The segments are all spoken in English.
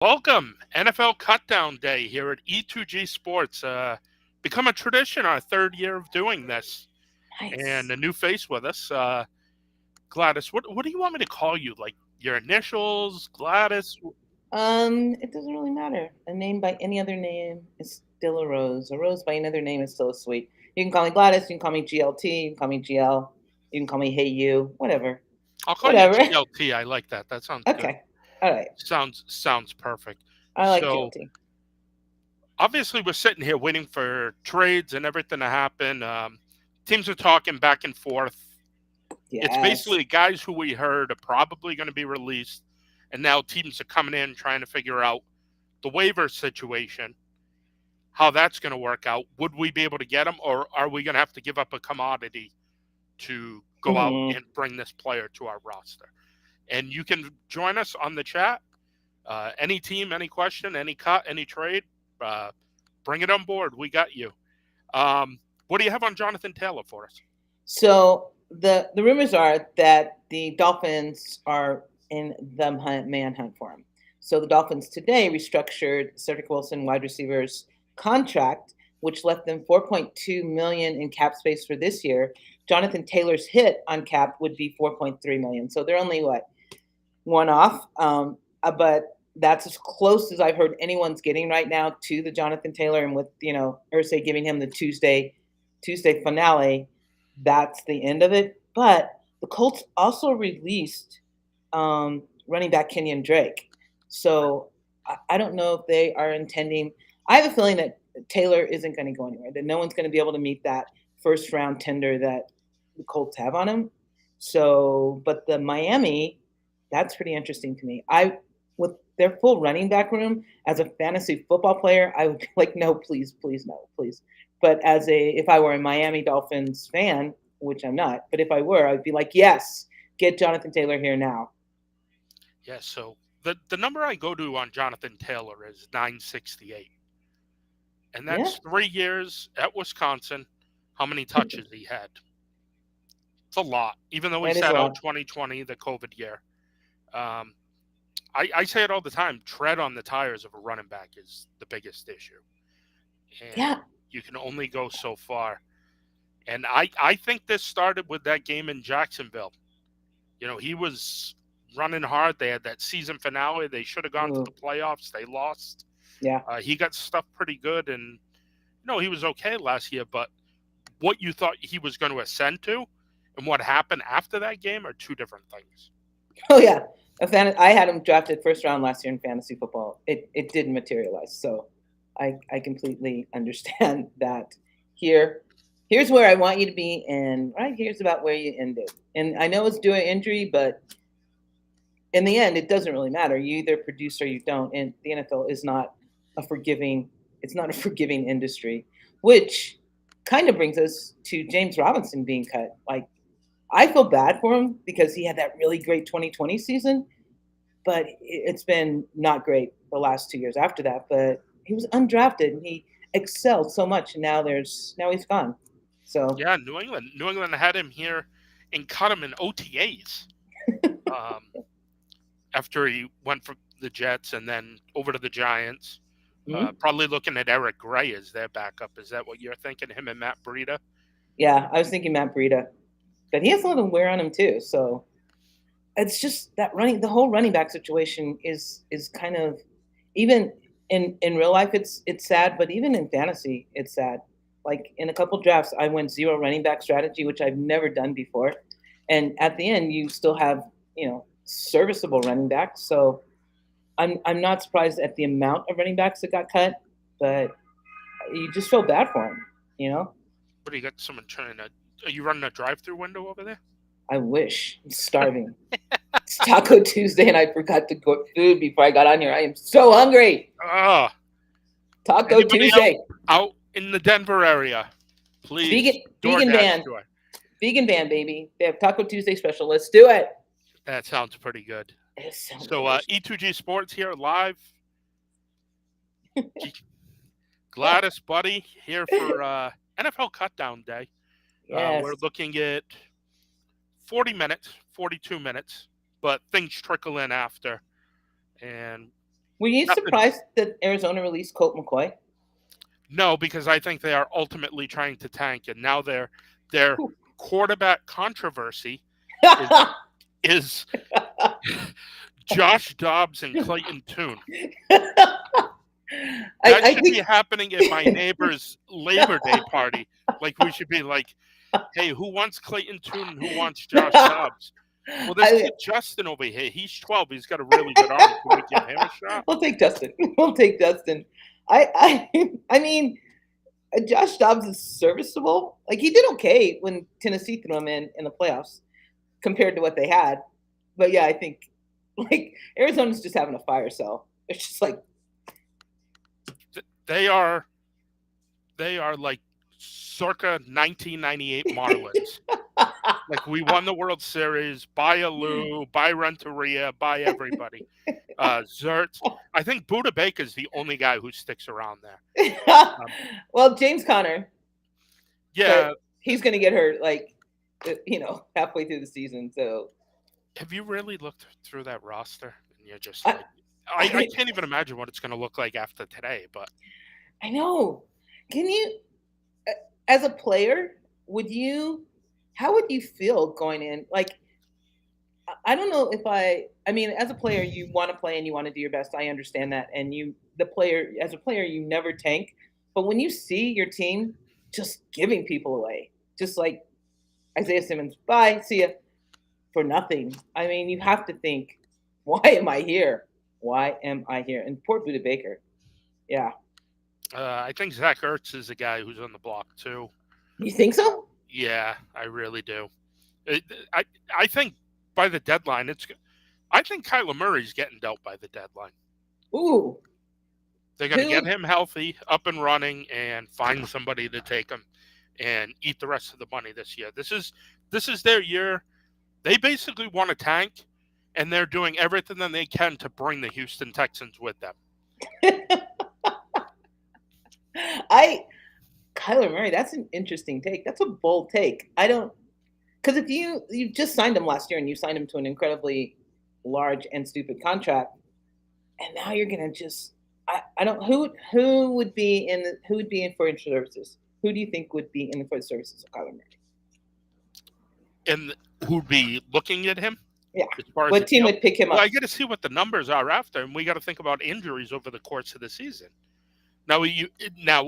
Welcome, NFL Cutdown Day here at E2G Sports. Become a tradition, our third year of doing this, and Nice. a new face with us, Gladys. What do you want me to call you? Like your initials, Gladys? It doesn't really matter. A name by any other name is still a rose. A rose by any other name is still a sweet. You can call me Gladys. You can call me GLT. You can call me GL. You can call me Hey You. Whatever. I'll call you Whatever. GLT. I like that. That sounds good. Okay. All right. Sounds perfect. I like So GLT. obviously, we're sitting here waiting for trades and everything to happen. Teams are talking back and forth. It's Yes. basically guys who we heard are probably going to be released, and now teams are coming in trying to figure out the waiver situation, how that's going to work out. Would we be able to get them, or are we going to have to give up a commodity to go out Hmm. and bring this player to our roster? And you can join us on the chat. Any team, any question, any cut, any trade, uh, bring it on board. We got you. What do you have on Jonathan Taylor for us? So the rumors are that the Dolphins are in the manhunt for him. So the Dolphins today restructured Cedric Wilson, wide receivers contract, which left them 4.2 million in cap space for this year. Jonathan Taylor's hit on cap would be 4.3 million. So they're only what, one off. But that's as close as I've heard anyone's getting right now to the Jonathan Taylor, and with Ursay giving him the Tuesday finale, that's the end of it. But the Colts also released running back Kenyon Drake, so I don't know if they are intending. I have a feeling that Taylor isn't going to go anywhere. That no one's going to be able to meet that first round tender that the Colts have on him. So, but the Miami, that's pretty interesting to me. With their full running back room as a fantasy football player, I would be like, no, please, please, no, please. But if I were a Miami Dolphins fan, which I'm not, but if I were, I'd be like, yes, get Jonathan Taylor here now. Yeah, so the number I go to on Jonathan Taylor is 968. And Yeah, that's 3 years at Wisconsin. How many touches he had? It's a lot, even though he that is a sat out lot. 2020, the COVID year. Um, I say it all the time, tread on the tires of a running back is the biggest issue. And Yeah, you can only go so far. And I think this started with that game in Jacksonville. He was running hard. They had that season finale. They should have gone to the ooh, playoffs. They lost. yeah. He got stuffed pretty good, and he was okay last year. But what you thought he was going to ascend to, and what happened after that game are two different things. Oh yeah, I had him drafted first round last year in fantasy football. It didn't materialize, so I completely understand that. Here, here's where I want you to be, and right here's about where you ended. And I know it's due to injury, but in the end, it doesn't really matter. You either produce or you don't. And the NFL is not a forgiving. It's not a forgiving industry, which kind of brings us to James Robinson being cut. Like, I feel bad for him because he had that really great 2020 season, but it's been not great the last 2 years after that. But he was undrafted and he excelled so much, and now he's gone. So Yeah, New England had him here and cut him in OTAs. Um, After he went for the Jets and then over to the Giants. mhm. Probably looking at Eric Gray as their backup. Is that what you're thinking? Him and Matt Breida? Yeah, I was thinking Matt Breida, but he has a lot of wear on him too. So it's just that the whole running back situation is kind of, even in real life it's sad, but even in fantasy it's sad. Like in a couple drafts I went zero running back strategy, which I've never done before, and at the end you still have serviceable running backs. So I'm not surprised at the amount of running backs that got cut, but you just feel bad for him, you know. What do you got? Someone trying to? Are you running a drive-through window over there? I wish. I'm starving. It's Taco Tuesday, and I forgot to cook food before I got on here. I am so hungry. Ah, Taco anybody out Tuesday. out in the Denver area? Please Vegan DoorDash ban. to it. Vegan ban, baby. They have Taco Tuesday special. Let's do it. That sounds pretty good. It sounds So delicious. E2G Sports here live. Gladys, buddy, here for NFL Cutdown Day. We're Yes. looking at 40 minutes, 42 minutes, but things trickle in after. And Were you Nothing. surprised that Arizona released Colt McCoy? No, because I think they are ultimately trying to tank, and now their Whew. quarterback controversy is is Josh Dobbs and Clayton Tune. That I should be think happening at my neighbor's Labor Day party. Like we should be like, hey, who wants Clayton Tune and who wants Josh Dobbs? Well, this I kid Justin over here, he's 12. He's got a really good arm. Can we give him a shot? we'll take Justin. We'll take Justin. I mean, Josh Dobbs is serviceable. Like he did okay when Tennessee threw him in the playoffs compared to what they had. But yeah, I think like Arizona's just having a fire sale. It's just like They are like circa 1998 Marlins. Like we won the World Series, by Alou, by Renteria, by everybody. Zertz. I think Buda Baker's the only guy who sticks around there. well, James Conner, Yeah. but he's gonna get hurt like halfway through the season. So Have you really looked through that roster? And you're just I, like, I can't even imagine what it's going to look like after today. But I know. Can you, as a player, how would you feel going in? Like, I don't know if I mean, as a player, you want to play and you want to do your best. I understand that. And as a player, you never tank. But when you see your team just giving people away, just like Isaiah Simmons, bye, see ya, for nothing. I mean, you have to think, why am I here? Why am I here? And poor Buda Baker. Yeah. I think Zach Ertz is a guy who's on the block too. You think so? Yeah, I really do. I think by the deadline, I think Kyler Murray's getting dealt by the deadline. Ooh. They're going to get Who? him healthy, up and running, and find somebody to take him and eat the rest of the money this year. This is their year. They basically want to tank, and they're doing everything that they can to bring the Houston Texans with them. Kyler Murray, that's an interesting take. That's a bold take. I don't, because if you just signed him last year and you signed him to an incredibly large and stupid contract, and now you're gonna just I don't who would be in for services? Who do you think would be in for the services of Kyler Murray? And who'd be looking at him? Yeah. As far as What team would pick him up? Well, I got to see what the numbers are after, and we got to think about injuries over the course of the season. Now,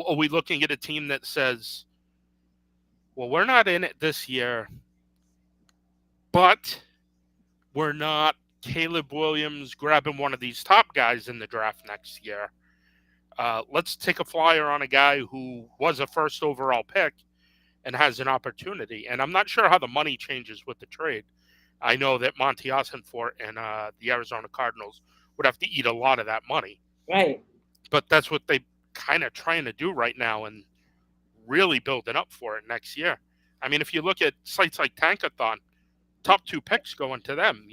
are we looking at a team that says, well, we're not in it this year, but we're not Caleb Williams grabbing one of these top guys in the draft next year. Let's take a flyer on a guy who was a first overall pick and has an opportunity. And I'm not sure how the money changes with the trade. I know that Monty Ossenfort and the Arizona Cardinals would have to eat a lot of that money. Right. But that's what they kind of trying to do right now and really building up for it next year. I mean, if you look at sites like Tankathon, top 2 picks going to them,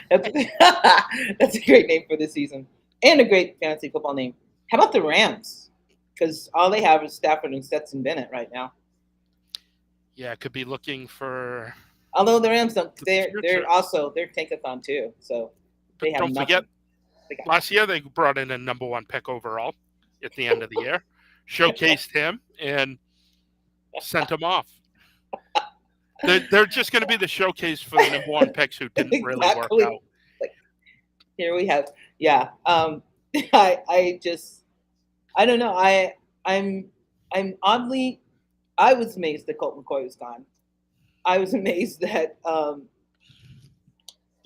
That's a great name for the season and a great fantasy football name. How about the Rams? Because all they have is Stafford and Stetson Bennett right now. Yeah, could be looking for. Although the Rams don't, they're Tankathon too, so they have don't nothing. Forget, last year they brought in a number 1 pick overall at the end of the year, showcased him, and sent him off. They're just going to be the showcase for the number 1 picks who didn't really work out. Here we have, yeah. I don't know. I'm oddly. I was amazed that Colt McCoy was gone. I was amazed that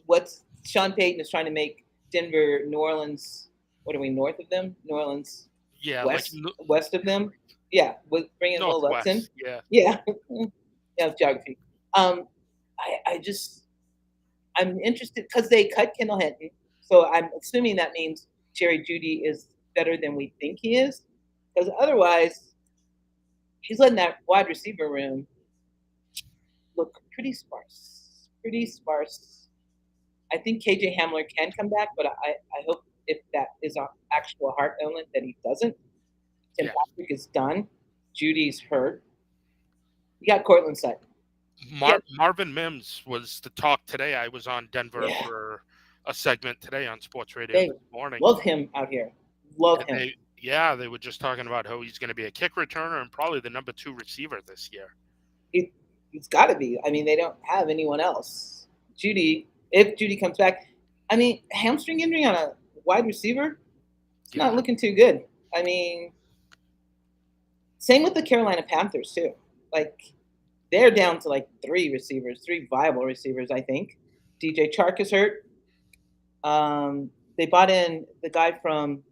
what Sean Payton is trying to make Denver, New Orleans. What are we north of them? New Orleans. Yeah, west of them. Yeah, with bringing Will Lutton. Yeah. Geography. I'm interested because they cut Kendall Hinton, so I'm assuming that means Jerry Jeudy is better than we think he is, because otherwise, he's letting that wide receiver room look pretty sparse. I think KJ Hamler can come back, but I hope if that is an actual heart ailment that he doesn't. Tim Patrick is done. Judy's hurt. You got Cortland Sutton. Marvin Mims was the talk today. I was on Denver for a segment today on sports radio They this morning, love him out here. Love and him. they were just talking about how he's going to be a kick returner and probably the number 2 receiver this year. It, it's got to be. I mean, they don't have anyone else. Judy, if Judy comes back, I mean, hamstring injury on a wide receiver, it's not looking too good. I mean, same with the Carolina Panthers too. Like, they're down to like 3 viable receivers, I think. DJ Chark is hurt. They bought in the guy from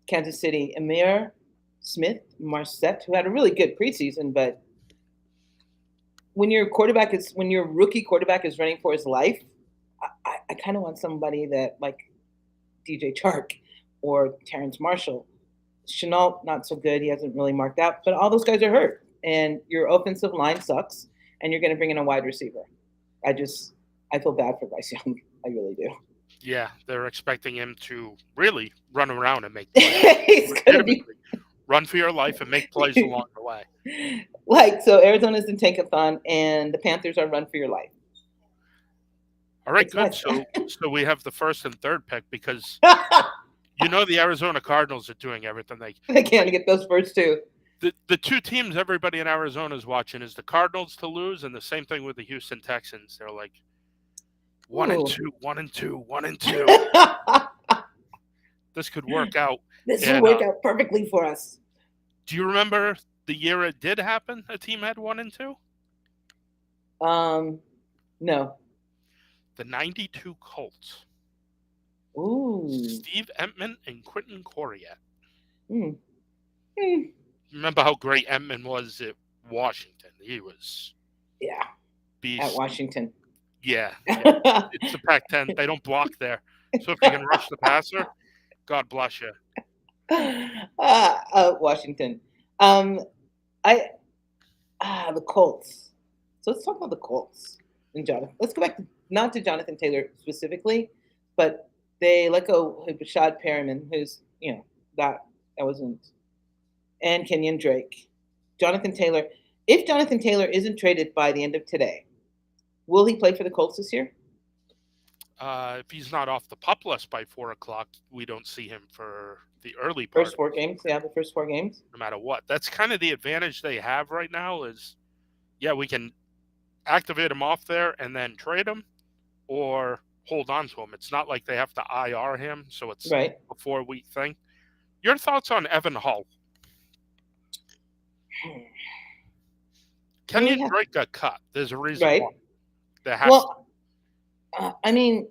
Kansas City, Amir Smith Marset, who had a really good preseason, but when your rookie quarterback is running for his life, I kind of want somebody that like DJ Chark or Terrence Marshall. Chenault, not so good. He hasn't really marked out, but all those guys are hurt, and your offensive line sucks, and you're going to bring in a wide receiver. I feel bad for Bryce Young. I really do. Yeah, they're expecting him to really run around and make plays. He's going to be run for your life and make plays along the way. Like, so Arizona's in Tankathon, and the Panthers are run for your life. All right, good. So we have the first and third pick because the Arizona Cardinals are doing everything they can to get those first two. The 2 teams everybody in Arizona is watching is the Cardinals to lose, and the same thing with the Houston Texans. They're like 1-2, 1-2, 1-2. This could work out. This will work out perfectly for us. Do you remember the year it did happen? A team had 1-2. No. The '92 Colts. Ooh. Steve Entman and Quentin Coryatt. Mm. Remember how great Entman was at Washington? He was. Yeah. Beast. At Washington. Yeah. It's the Pac-10. They don't block there. So if you can rush the passer, God bless you. Washington. The Colts. So let's talk about the Colts and Jonathan. Let's go back not to Jonathan Taylor specifically, but they let go of Rashad Perriman, who's that wasn't, and Kenyon Drake. Jonathan Taylor. If Jonathan Taylor isn't traded by the end of today, will he play for the Colts this year? If he's not off the PUP list by 4:00, we don't see him for the early part. First 4 games. Yeah, the first 4 games. No matter what. That's kind of the advantage they have right now is, we can activate him off there and then trade him or hold on to him. It's not like they have to IR him, so it's a 4-week thing. Your thoughts on Evan Hull? Kenyon Drake got cut. There's a reason why. There has I mean,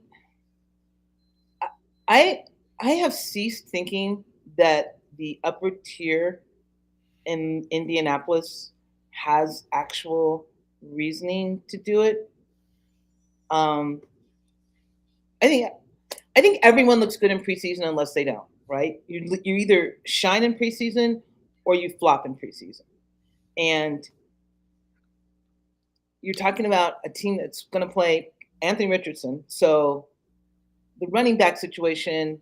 I have ceased thinking that the upper tier in Indianapolis has actual reasoning to do it. I think everyone looks good in preseason unless they don't, right? You either shine in preseason or you flop in preseason. And you're talking about a team that's going to play Anthony Richardson. So the running back situation,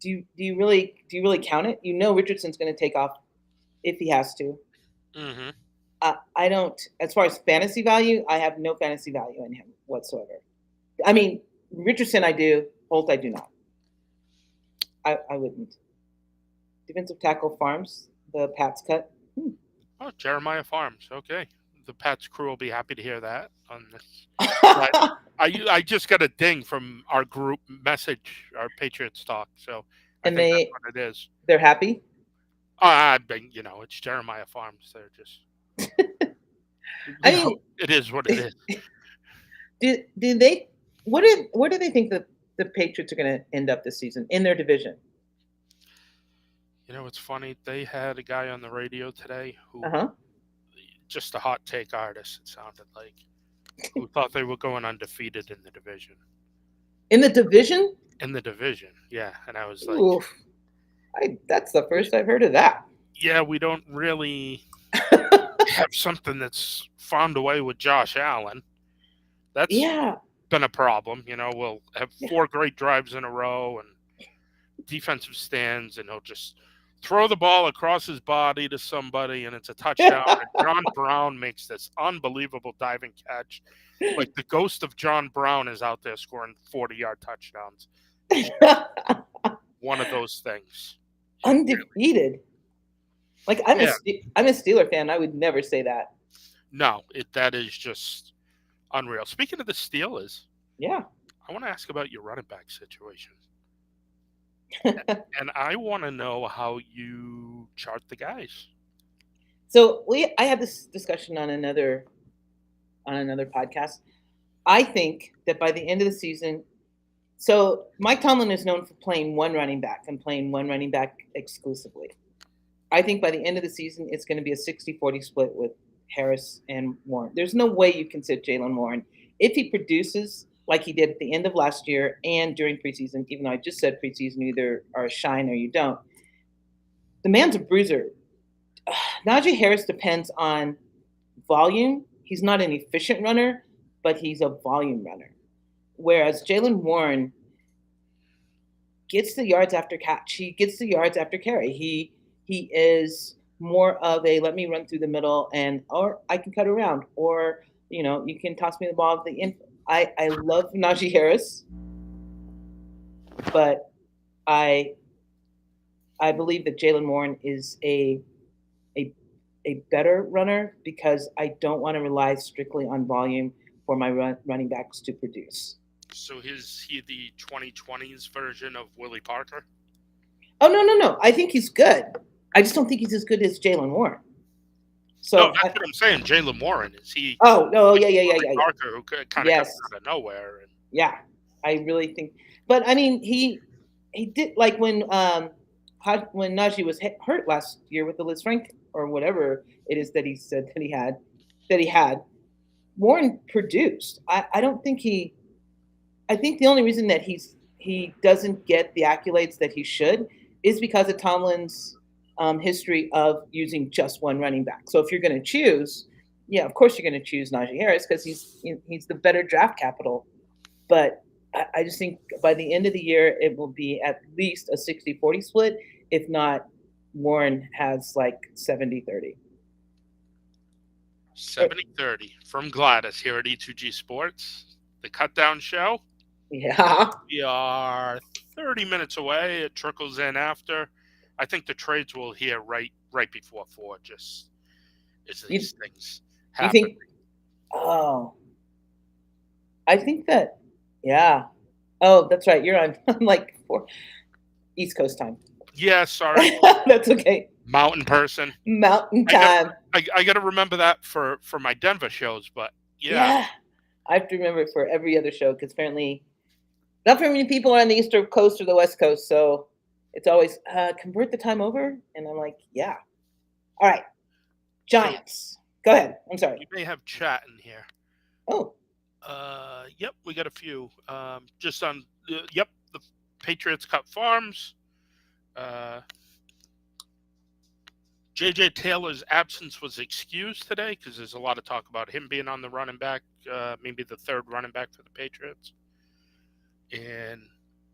do you really count it? Richardson's going to take off if he has to. Mm-hmm. I don't, as far as fantasy value, I have no fantasy value in him whatsoever. I mean, Richardson I do, Holt I do not. I wouldn't. Defensive tackle Farms, the Pats cut. Oh, Jeremiah Farms. Okay. The Pats crew will be happy to hear that on this. I just got a ding from our group message, our Patriots talk. So I think that's what it is. They're happy? It's Jeremiah Farms. They're just. It is what it is. Do they? Where do they think that the Patriots are going to end up this season in their division? It's funny. They had a guy on the radio today who, just a hot take artist, it sounded like, who thought they were going undefeated in the division. In the division? In the division, yeah. And I was like, oof. That's the first I've heard of that. Yeah, we don't really have something that's found a way with Josh Allen. That's been a problem. We'll have 4 great drives in a row and defensive stands, and he'll just throw the ball across his body to somebody, and it's a touchdown. And John Brown makes this unbelievable diving catch. Like the ghost of John Brown is out there scoring 40-yard touchdowns. It's one of those things. Undefeated. Like I'm a Steeler fan. I would never say that. No, that is just unreal. Speaking of the Steelers, yeah, I want to ask about your running back situation. And I want to know how you chart the guys. So I had this discussion on another podcast. I think that by the end of the season, so Mike Tomlin is known for playing one running back and playing one running back exclusively. I think by the end of the season, it's going to be a 60-40 split with Harris and Warren. There's no way you can sit Jaylen Warren. If he produces like he did at the end of last year and during preseason, even though I just said preseason, you either are a shine or you don't. The man's a bruiser. Najee Harris depends on volume. He's not an efficient runner, but he's a volume runner. Whereas Jaylen Warren gets the yards after catch. He gets the yards after carry. He is more of a let me run through the middle or I can cut around, or you can toss me the ball at the end. I love Najee Harris, but I believe that Jaylen Warren is a better runner because I don't want to rely strictly on volume for my running backs to produce. So is he the 2020s version of Willie Parker? Oh, no. I think he's good. I just don't think he's as good as Jaylen Warren. So no, that's what I'm saying. Jaylen Warren, is he? Oh, no, yeah. Parker, who kind of comes out of nowhere. Yeah, I really think. But I mean, he did, like when Najee was hurt last year with the Liz Frank or whatever it is that he said that he had. Warren produced. I don't think he. I think the only reason that he doesn't get the accolades that he should is because of Tomlin's history of using just one running back. So if you're going to choose, yeah, of course you're going to choose Najee Harris because he's the better draft capital. But I just think by the end of the year, it will be at least a 60-40 split. If not, Warren has like 70-30. 70-30 from Gladys here at E2G Sports, the Cutdown show. Yeah. We are 30 minutes away. It trickles in after. I think the trades will hear right before 4. Just as these things happen. You think? Oh, I think that. Yeah. Oh, that's right. You're on like 4 East Coast time. Yeah, sorry. That's okay. Mountain person. Mountain time. I got to remember that for my Denver shows, but yeah. I have to remember it for every other show because apparently not very many people are on the East Coast or the West Coast, so it's always convert the time over, and I'm like, yeah. All right, Giants. Go ahead. I'm sorry. You may have chat in here. Oh. Yep, we got a few. Just on. Yep, the Patriots cut farms. J.J. Taylor's absence was excused today because there's a lot of talk about him being on the running back, maybe the third running back for the Patriots.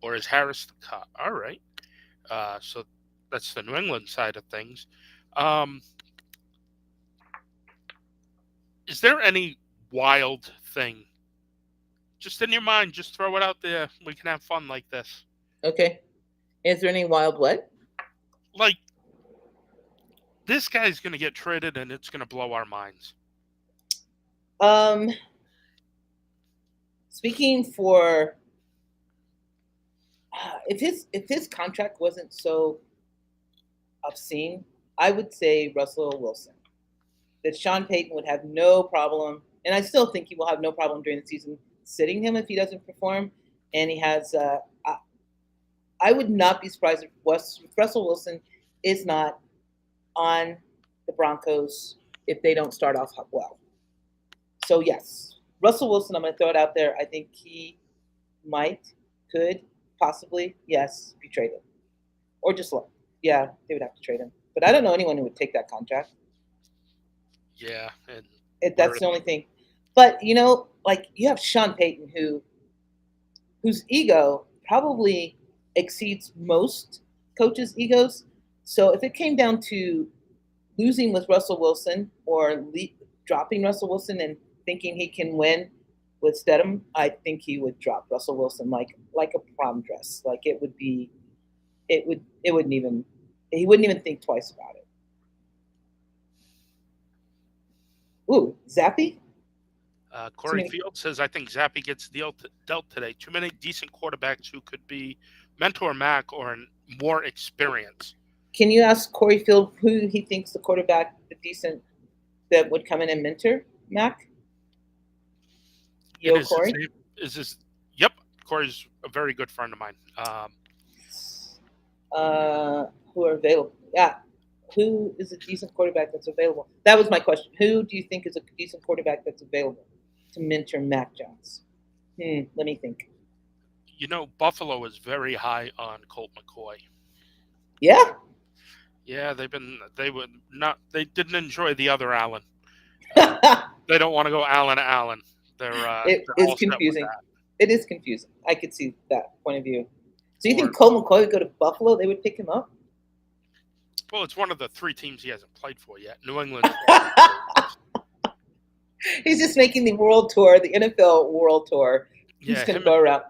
Or is Harris the cut? All right. So that's the New England side of things. Is there any wild thing just in your mind? Just throw it out there. We can have fun like this. Okay. Is there any wild what? Like, this guy's going to get traded and it's going to blow our minds. Speaking for if his contract wasn't so obscene, I would say Russell Wilson. That Sean Payton would have no problem, and I still think he will have no problem during the season sitting him if he doesn't perform. And he has. I would not be surprised if Russell Wilson is not on the Broncos if they don't start off well. So yes, Russell Wilson, I'm going to throw it out there. I think he could, possibly, yes, be traded. Or just look. Yeah, they would have to trade him. But I don't know anyone who would take that contract. Yeah. That's the only thing. But, like you have Sean Payton whose ego probably exceeds most coaches' egos. So if it came down to losing with Russell Wilson or dropping Russell Wilson and thinking he can win with Stedham, I think he would drop Russell Wilson like a prom dress. Like it wouldn't even he wouldn't even think twice about it. Ooh, Zappy? Corey Field says, I think Zappy gets dealt today. Too many decent quarterbacks who could be mentor Mac or more experience. Can you ask Corey Field who he thinks the quarterback, the decent, that would come in and mentor Mac? Yo, Corey? Yep, Corey's a very good friend of mine. Who are available? Yeah. Who is a decent quarterback that's available? That was my question. Who do you think is a decent quarterback that's available to mentor Mac Jones? Let me think. Buffalo is very high on Colt McCoy. Yeah? Yeah, they didn't enjoy the other Allen. They don't want to go Allen to Allen. It is confusing. It is confusing. I could see that point of view. So you think Colt McCoy would go to Buffalo? They would pick him up? Well, it's one of the 3 teams he hasn't played for yet. New England. He's just making the world tour, the NFL world tour. He's going to go around.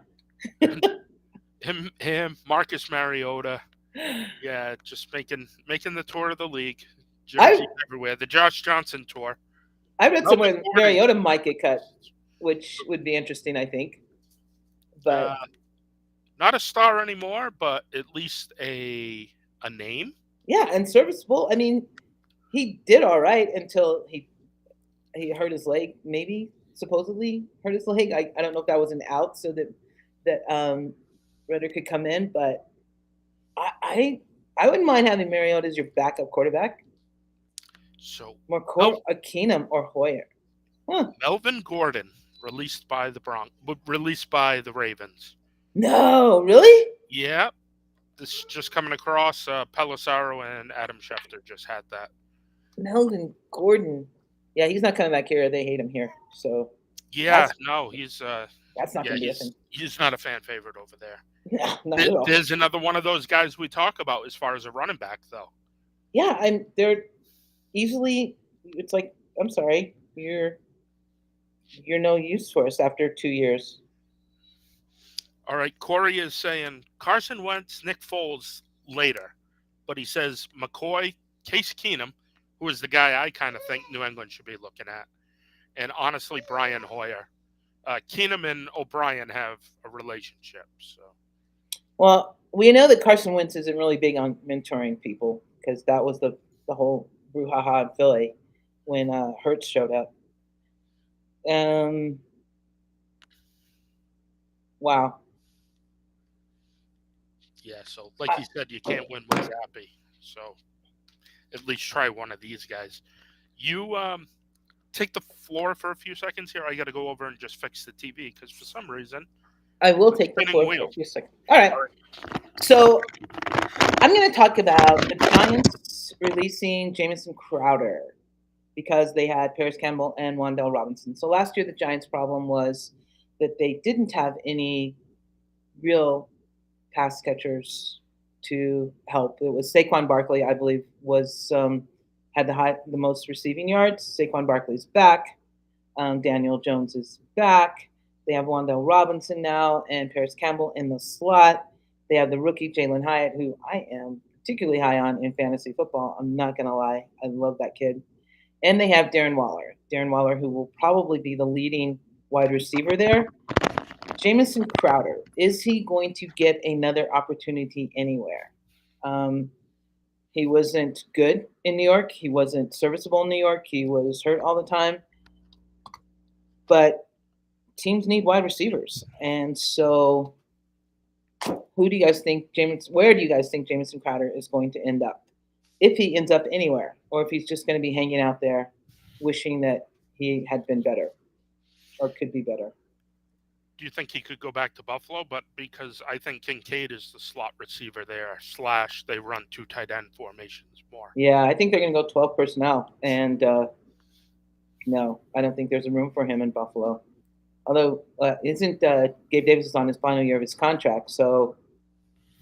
him, Marcus Mariota. Yeah, just making the tour of the league. Everywhere. The Josh Johnson tour. I read somewhere Mariota might get cut, which would be interesting, I think. But not a star anymore, but at least a name. Yeah, and serviceable. I mean, he did all right until he hurt his leg. Maybe supposedly hurt his leg. I don't know if that was an out so that Redder could come in, but I wouldn't mind having Mariota as your backup quarterback. So McCoy, Keenum, or Hoyer. Melvin Gordon released by the Ravens. No, really? Yeah. This just coming across. Pelissaro and Adam Schefter just had that. Melvin Gordon. Yeah, he's not coming back here. They hate him here. So. Yeah, no, he's. That's not going to be a thing. He's not a fan favorite over there. Yeah, not at all. There's another one of those guys we talk about as far as a running back, though. Yeah, and they're easily. It's like, I'm sorry, you're no use for us after 2 years. All right, Corey is saying Carson Wentz, Nick Foles later, but he says McCoy, Case Keenum, who is the guy I kind of think New England should be looking at, and honestly, Brian Hoyer. Keenum and O'Brien have a relationship. So, well, we know that Carson Wentz isn't really big on mentoring people because that was the whole brouhaha in Philly when Hurts showed up. Wow. Yeah, so like you said, you can't win with Zappy. So at least try one of these guys. You take the floor for a few seconds here. I got to go over and just fix the TV because for some reason I will take the floor for a few seconds. All right. So I'm going to talk about the Giants releasing Jamison Crowder because they had Paris Campbell and Wan'Dale Robinson. So last year the Giants' problem was that they didn't have any real pass catchers to help. It was Saquon Barkley, I believe, was had the most receiving yards. Saquon Barkley's back. Daniel Jones is back. They have Wan'Dale Robinson now and Paris Campbell in the slot. They have the rookie Jalen Hyatt, who I am particularly high on in fantasy football. I'm not going to lie. I love that kid. And they have Darren Waller, who will probably be the leading wide receiver there. Jamison Crowder, is he going to get another opportunity anywhere? He wasn't good in New York. He wasn't serviceable in New York. He was hurt all the time. But teams need wide receivers. And so where do you guys think Jamison Crowder is going to end up? If he ends up anywhere, or if he's just going to be hanging out there wishing that he had been better or could be better. Do you think he could go back to Buffalo? But because I think Kincaid is the slot receiver there, / they run 2 tight end formations more. Yeah, I think they're going to go 12 personnel. And no, I don't think there's a room for him in Buffalo. Although, isn't Gabe Davis is on his final year of his contract,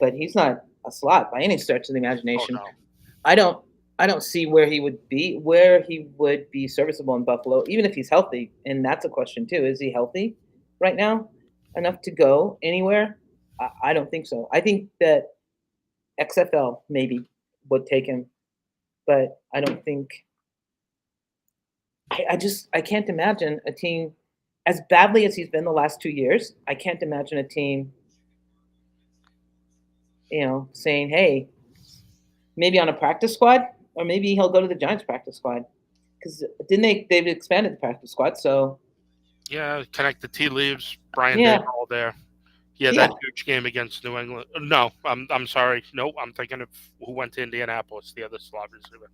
but he's not a slot by any stretch of the imagination. Oh, no. I don't I don't see where he would be serviceable in Buffalo, even if he's healthy. And that's a question too. Is he healthy right now enough to go anywhere? I don't think so. I think that XFL maybe would take him, but I don't think I can't imagine a team as badly as he's been the last 2 years. I can't imagine a team, saying, "Hey, maybe on a practice squad, or maybe he'll go to the Giants practice squad." Because didn't they've expanded the practice squad? So Yeah, connect the tea leaves. Brian yeah, Daboll there. Yeah, that yeah, huge game against New England. No, I'm sorry. No, I'm thinking of who went to Indianapolis, the other slot receiver.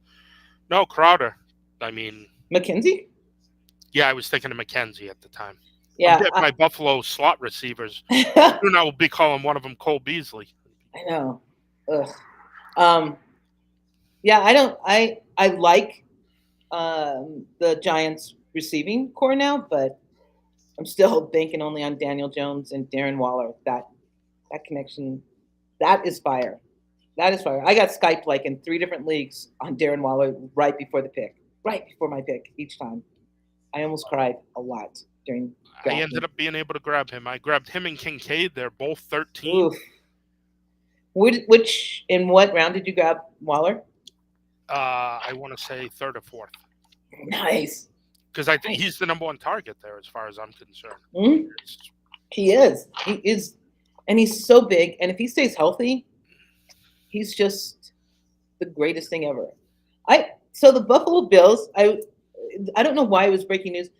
No, Crowder. I mean, McKenzie. yeah, I was thinking of McKenzie at the time. I'm Yeah, getting my Buffalo slot receivers. I Soon I will be calling one of them Cole Beasley. know. Ugh. Um, yeah, I don't. I like the Giants receiving core now, but I'm still banking only on Daniel Jones and Darren Waller. That connection, that is fire. That is fire. I got Skyped like in 3 different leagues on Darren Waller right before my pick each time. I almost cried a lot during I ended drafting. up being able to grab him. I grabbed him and Kincaid. They're both 13. Oof. Which in what round did you grab Waller? I want to say third or fourth. Nice. Because I think Nice. he's the number one target there, as far as I'm concerned. Mhm. He is. He is, and he's so big. And if he stays healthy, he's just the greatest thing ever. So the Buffalo Bills. I don't know why it was breaking news.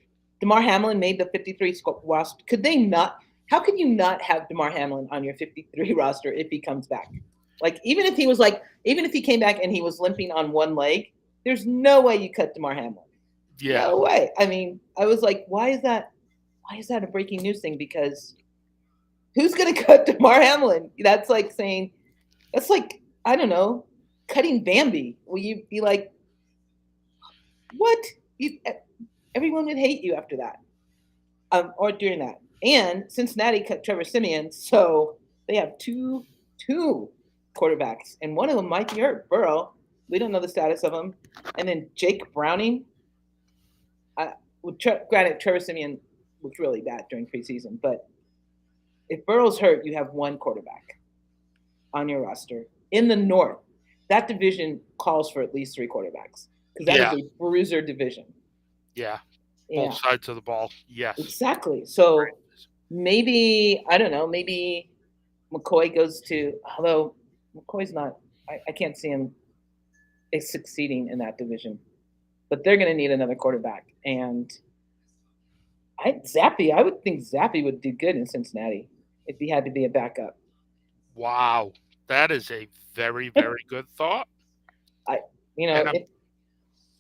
Damar Hamlin made the 53 roster. Could they not? How can you not have Damar Hamlin on your 53 roster if he comes back? Like even if he came back and he was limping on one leg, there's no way you cut Damar Hamlin. Yeah. No way. I mean, I was like, why is that? Why is that a breaking news thing? Because who's going to cut Damar Hamlin? That's like, I don't know, cutting Bambi. Will you be like, what? Everyone would hate you after that, or during that. And Cincinnati cut Trevor Simeon, so they have two quarterbacks, and one of them might be hurt. Burrow, we don't know the status of him. And then Jake Browning. Granted, Trevor Simeon was really bad during preseason, but if Burrow's hurt, you have one quarterback on your roster. In the North, that division calls for at least 3 quarterbacks because that is a bruiser division. Yeah. Yeah, Both sides of the ball. Yes. exactly. So maybe, I don't know, maybe McCoy goes to, although McCoy's not, I can't see him succeeding in that division. But they're going to need another quarterback. And I would think Zappy would do good in Cincinnati if he had to be a backup. Wow. That is a very, very good thought.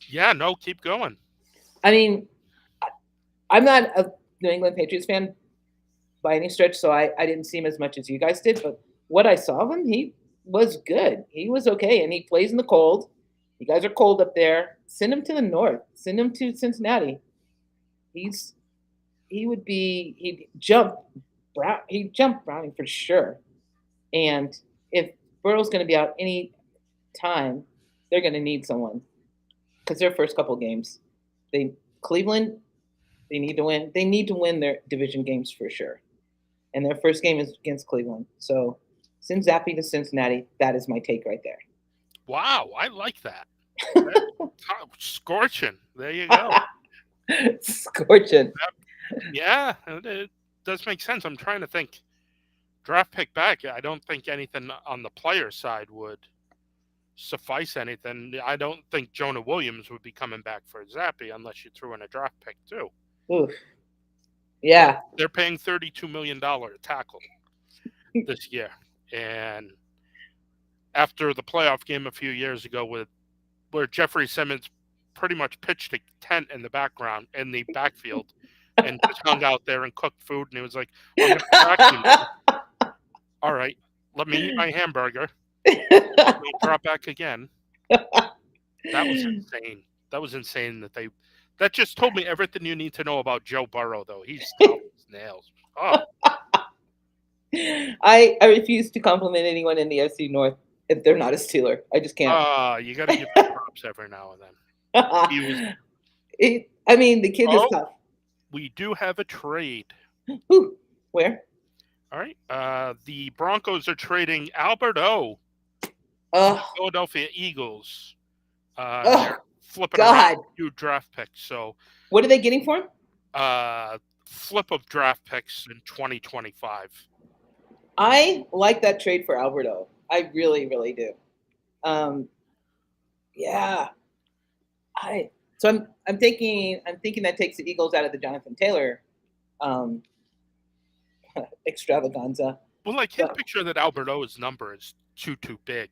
Yeah, no, keep going. I mean, I'm not a New England Patriots fan by any stretch, so I didn't see him as much as you guys did. But what I saw of him, he was good. He was okay, and he plays in the cold. You guys are cold up there. Send him to the North. Send him to Cincinnati. He'd jump Browning for sure. And if Burrow's going to be out any time, they're going to need someone because their first couple games, Cleveland, they need to win. They need to win their division games for sure. And their first game is against Cleveland. So send Zappy to Cincinnati. That is my take right there. Wow, I like that. Scorching. There you go. Scorching. Yeah, it does make sense. I'm trying to think. Draft pick back, I don't think anything on the player side would suffice anything. I don't think Jonah Williams would be coming back for Zappy unless you threw in a draft pick too. Oof. Yeah. They're paying $32 million a tackle this year. And after the playoff game a few years ago where Jeffrey Simmons pretty much pitched a tent in the backfield and just hung out there and cooked food, and he was like, I'm going to track you now. All right, let me eat my hamburger. Let me drop back again. That was insane. That was insane that just told me everything you need to know about Joe Burrow, though. He's tough as nails. Oh. I refuse to compliment anyone in the FC North if they're not a Steeler. I just can't. You got to give him props every now and then. He was. I mean, the kid is Oh, tough. we do have a trade. Who? Where? All right. The Broncos are trading Albert O to the Oh, Philadelphia Eagles. And oh, they're flipping around God. a few draft picks. So, What are they getting for him? flip of draft picks in 2025. I like that trade for Alberto. I really, really do. Um, yeah. I'm thinking that takes the Eagles out of the Jonathan Taylor um, extravaganza. Well, I can't But picture that Albert O's number is too big.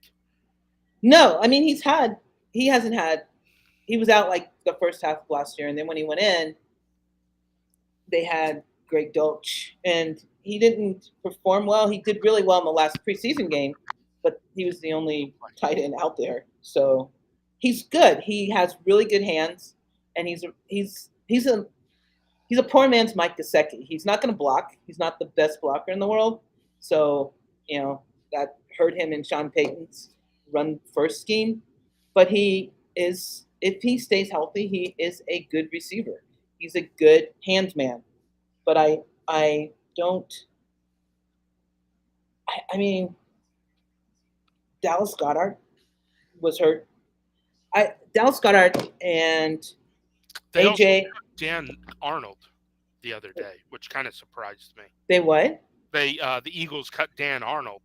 no, I mean he hasn't had he was out like the first half of last year, and then when he went in, they had Greg Dolch, and he didn't perform well. He did really well in the last preseason game, but he was the only tight end out there. So he's good. He has really good hands, and he's a poor man's Mike Gesicki. He's not going to block. He's not the best blocker in the world. So that hurt him in Sean Payton's run first scheme. But he is, if he stays healthy, he is a good receiver. He's a good hands man. But I don't. I mean, Dallas Goddard was hurt. Dallas Goddard and They also AJ. got Dan Arnold the other day, which kind of surprised me. They what? The Eagles cut Dan Arnold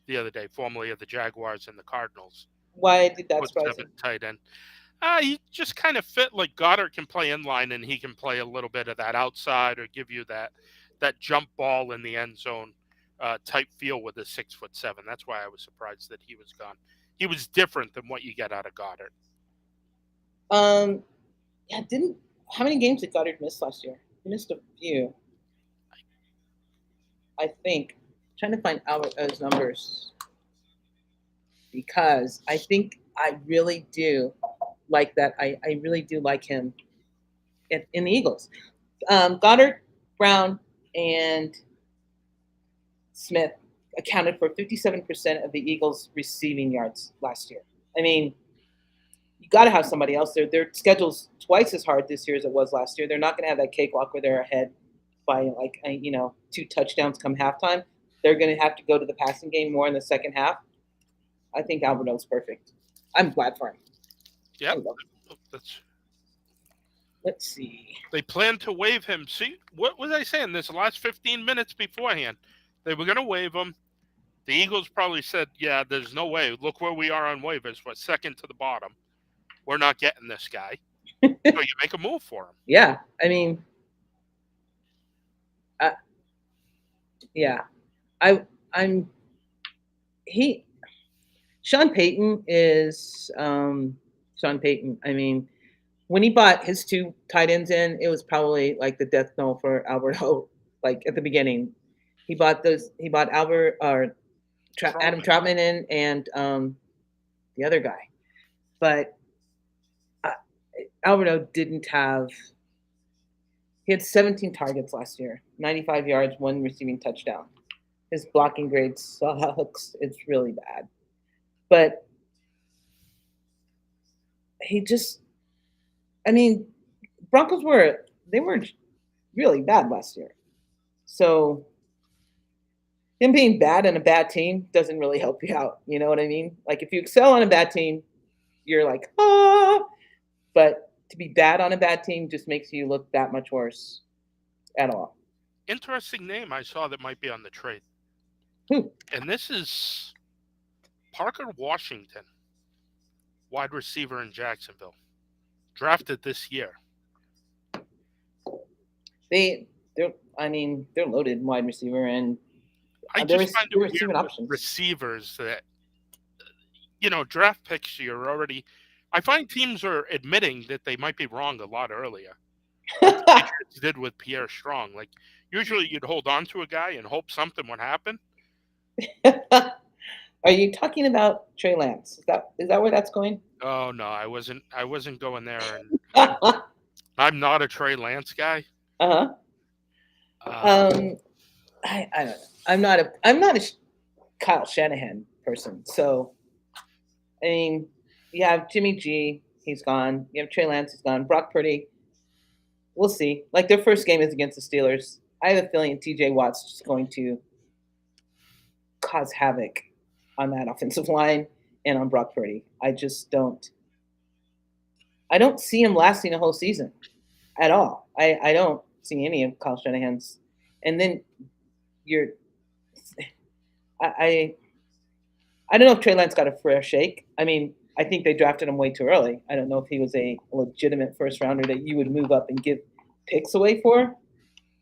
the other day, formerly of the Jaguars and the Cardinals. Why did that Was surprise you? seventh tight end. He just kind of fit like Goddard can play inline and he can play a little bit of that outside or give you that jump ball in the end zone type feel with a 6'7". That's why I was surprised that he was gone. He was different than what you get out of Goddard. Yeah, how many games did Goddard miss last year? He missed a few. I think. I'm trying to find Alberto's numbers because I think I really do like that. I really do like him in the Eagles. Goddard, Brown, and Smith accounted for 57% of the Eagles' receiving yards last year. I mean, you got to have somebody else there. Their schedule's twice as hard this year as it was last year. They're not going to have that cakewalk where they're ahead by 2 touchdowns come halftime. They're going to have to go to the passing game more in the second half. I think Alberto's perfect. I'm glad for him. Yep. Let's see. They plan to waive him. See, what was I saying? This last 15 minutes beforehand, they were going to waive him. The Eagles probably said, yeah, there's no way. Look where we are on waivers. We're second to the bottom. We're not getting this guy. So you make a move for him. Yeah, I mean, Sean Payton is Sean Payton. I mean, when he bought his 2 tight ends in, it was probably like the death knell for Alberto. Like at the beginning, he bought Adam Troutman in and the other guy, but Alberto didn't have. He had 17 targets last year, 95 yards, 1 receiving touchdown. His blocking grade sucks. It's really bad. But Broncos were really bad last year. So him being bad on a bad team doesn't really help you out. You know what I mean? Like if you excel on a bad team, you're like, ah. But to be bad on a bad team just makes you look that much worse at all. Interesting name I saw that might be on the trade. Who? And this is Parker Washington, wide receiver in Jacksonville, drafted this year. They're loaded wide receiver, and I just find it weird with receivers that draft picks you're already. I find teams are admitting that they might be wrong a lot earlier. Like the Patriots did with Pierre Strong. Like usually you'd hold on to a guy and hope something would happen. Are you talking about Trey Lance? Is that where that's going? Oh no, I wasn't going there. And I'm not a Trey Lance guy. I don't know. I'm not a Kyle Shanahan person. So I mean, you have Jimmy G, he's gone. You have Trey Lance, he's gone. Brock Purdy, we'll see. Like their first game is against the Steelers. I have a feeling TJ Watt's just going to cause havoc on that offensive line and on Brock Purdy. I just don't. I don't see him lasting a whole season at all. I don't see any of Kyle Shanahan's. And then you're, I I don't know if Trey Lance got a fair shake. I mean, I think they drafted him way too early. I don't know if he was a legitimate first rounder that you would move up and give picks away for,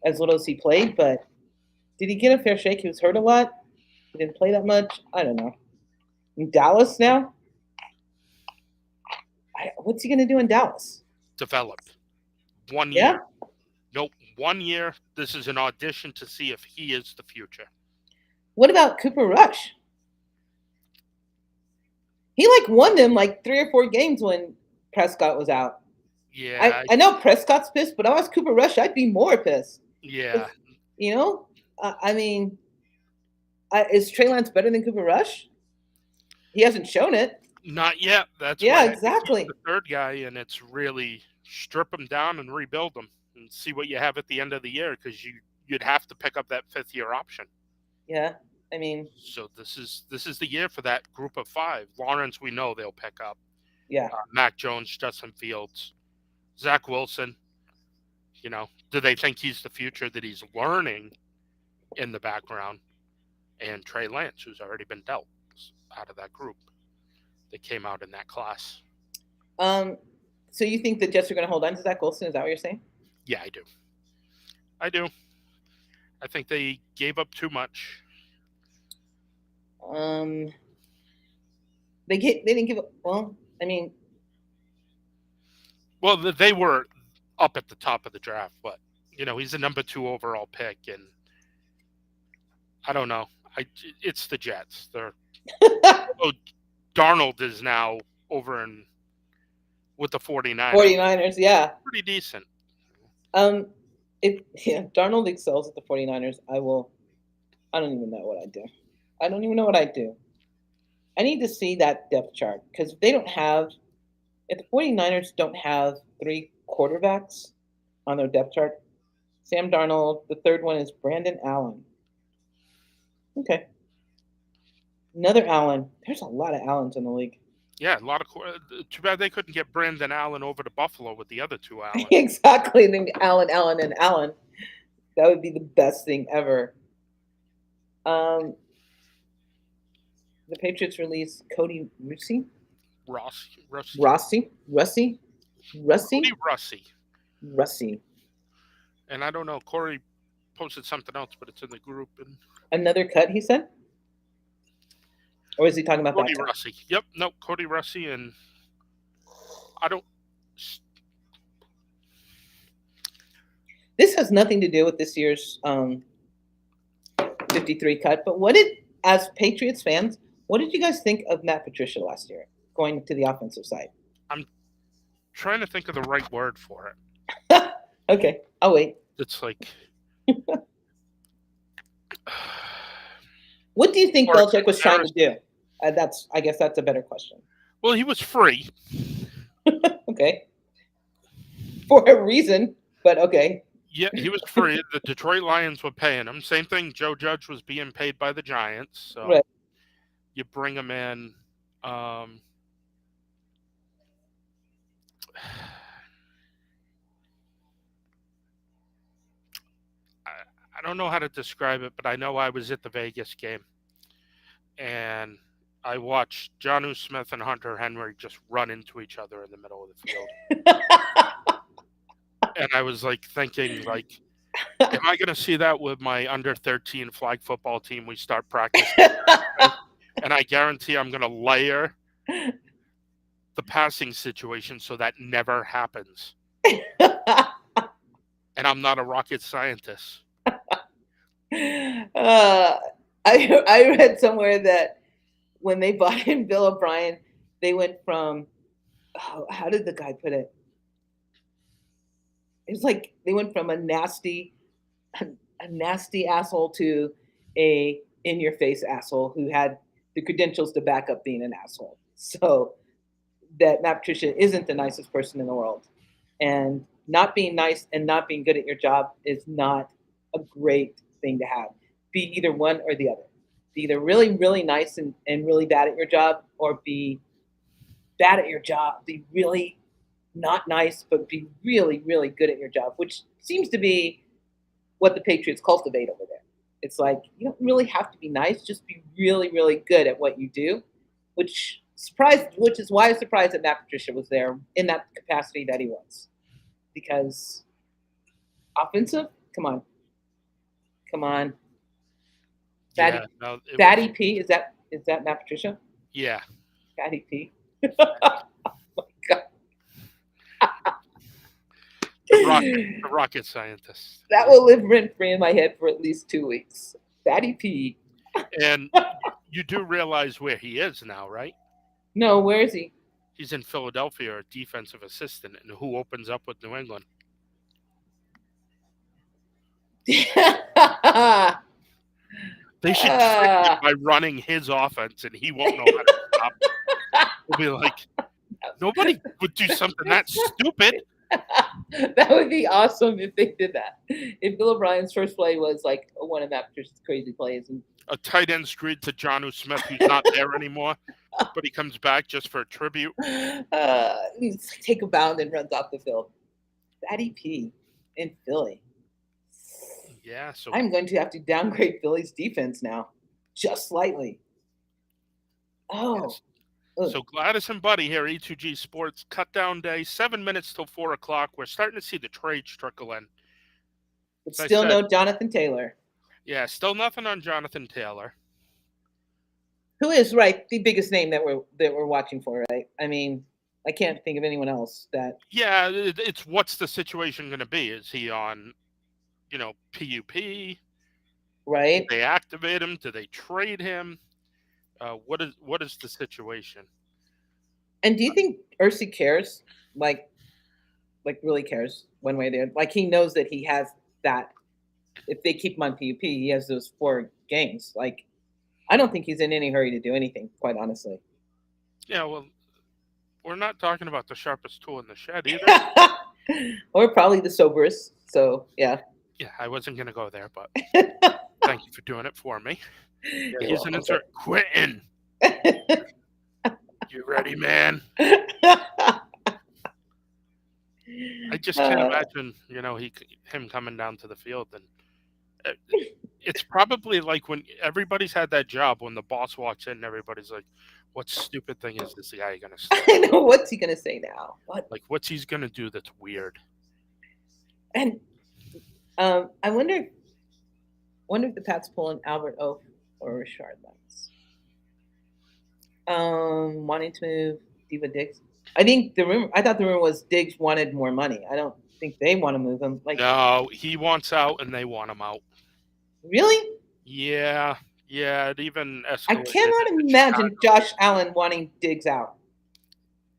as little as he played. But did he get a fair shake? He was hurt a lot. He didn't play that much. I don't know. In Dallas now, what's he going to do in Dallas? Develop. 1 year. Yeah. Nope. 1 year. This is an audition to see if he is the future. What about Cooper Rush? He won them 3 or 4 games when Prescott was out. Yeah. I know Prescott's pissed, but if I was Cooper Rush, I'd be more pissed. Yeah. I mean, is Trey Lance better than Cooper Rush? He hasn't shown it. Not yet. That's exactly the third guy, and it's really strip him down and rebuild him and see what you have at the end of the year, because you'd have to pick up that 5th-year option. Yeah, I mean, so this is the year for that group of 5. Lawrence, we know they'll pick up. Yeah, Mac Jones, Justin Fields, Zach Wilson. Do they think he's the future that he's learning in the background? And Trey Lance, who's already been dealt out of that group that came out in that class. So you think the Jets are going to hold on to Zach Wilson? Is that what you're saying? Yeah, I do. I think they gave up too much. They didn't give up. Well, I mean, they were up at the top of the draft, but he's a number 2 overall pick, and I don't know. It's the Jets. They're Darnold is now over with the 49ers. 49ers, yeah. Pretty decent. If Darnold excels at the 49ers, I don't even know what I'd do. I don't even know what I'd do. I need to see that depth chart, because if the 49ers don't have 3 quarterbacks on their depth chart, Sam Darnold, the third one is Brandon Allen. Okay. Another Allen. There's a lot of Allens in the league. Yeah, a lot of. Too bad they couldn't get Brandon Allen over to Buffalo with the other 2 Allens. Exactly. Then Allen, and Allen. That would be the best thing ever. The Patriots released Cody Russi. Russi. And I don't know. Corey posted something else, but it's in the group. And another cut, he said? Or is he talking about Cody that? Russi. Yep. No, Cody Russi. And I don't. This has nothing to do with this year's 53 cut, but as Patriots fans, what did you guys think of Matt Patricia last year, going to the offensive side? I'm trying to think of the right word for it. Okay, I'll wait. It's like... What do you think Belichick was trying to do? I guess that's a better question. Well, he was free. Okay. For a reason, but okay. Yeah, he was free. The Detroit Lions were paying him. Same thing, Joe Judge was being paid by the Giants. So right. You bring him in. I don't know how to describe it, but I know I was at the Vegas game. And I watched Jonnu Smith and Hunter Henry just run into each other in the middle of the field. And I was thinking, am I going to see that with my under 13 flag football team? We start practicing. And I guarantee I'm going to layer the passing situation so that never happens. And I'm not a rocket scientist. I read somewhere that when they bought in Bill O'Brien, they went from, how did the guy put it? It was they went from a nasty asshole to a in-your-face asshole who had the credentials to back up being an asshole. So that Matt Patricia isn't the nicest person in the world. And not being nice and not being good at your job is not a great thing to have. Be either one or the other. Be either really, really nice and really bad at your job, or be bad at your job. Be really not nice, but be really, really good at your job, which seems to be what the Patriots cultivate over there. It's like you don't really have to be nice; just be really, really good at what you do. Which is why I was surprised that Matt Patricia was there in that capacity that he was, because offensive, come on, Yeah, Fatty, no, it was. Fatty P. Is that Matt Patricia? Yeah, Fatty P. Oh my God. the rocket scientist. That will live rent free in my head for at least 2 weeks. Fatty P. And you do realize where he is now, right? No, where is he? He's in Philadelphia, a defensive assistant, and who opens up with New England? They should trick him by running his offense, and he won't know how to stop it. He'll be like, nobody would do something that stupid. That would be awesome if they did that. If Bill O'Brien's first play was like one of Matt Patricia's crazy plays, and A tight end screen to John Smith, who's not there anymore, but he comes back just for a tribute. take a bound and runs off the field. Fatty P in Philly. Yeah, so I'm going to have to downgrade Philly's defense now, just slightly. Oh, yes. So Gladys and Buddy here, E2G Sports, Cutdown Day, 7 minutes till 4 o'clock. We're starting to see the trades trickle in. but As I still said, no Jonathan Taylor, yeah, still nothing on Jonathan Taylor. who is right the biggest name that we're watching for, right? I mean, I can't think of anyone else that. Yeah, it's what's the situation going to be? Is he on, PUP? Right. Do they activate him? Do they trade him? What is the situation? And do you think Ursi cares? Like really cares one way or the other? Like he knows that he has that. If they keep him on PUP, he has those 4 games. Like, I don't think he's in any hurry to do anything, quite honestly. Yeah, well, we're not talking about the sharpest tool in the shed either. Or probably the soberest. So yeah. Yeah, I wasn't gonna go there, but thank you for doing it for me. Yeah, here's an insert. Quentin, you ready, man? I just can't imagine, him coming down to the field, and it's probably like when everybody's had that job. When the boss walks in, everybody's like, "What stupid thing is this guy gonna say?" I know, what's he gonna say now? What's he's gonna do that's weird? And I wonder if the Pats pull an Albert O or Rashard Lentz. Wanting to move Diva Diggs. I thought the rumor was Diggs wanted more money. I don't think they want to move him. No, he wants out, and they want him out. Really? Yeah, it even escalated. I cannot imagine Josh Allen wanting Diggs out.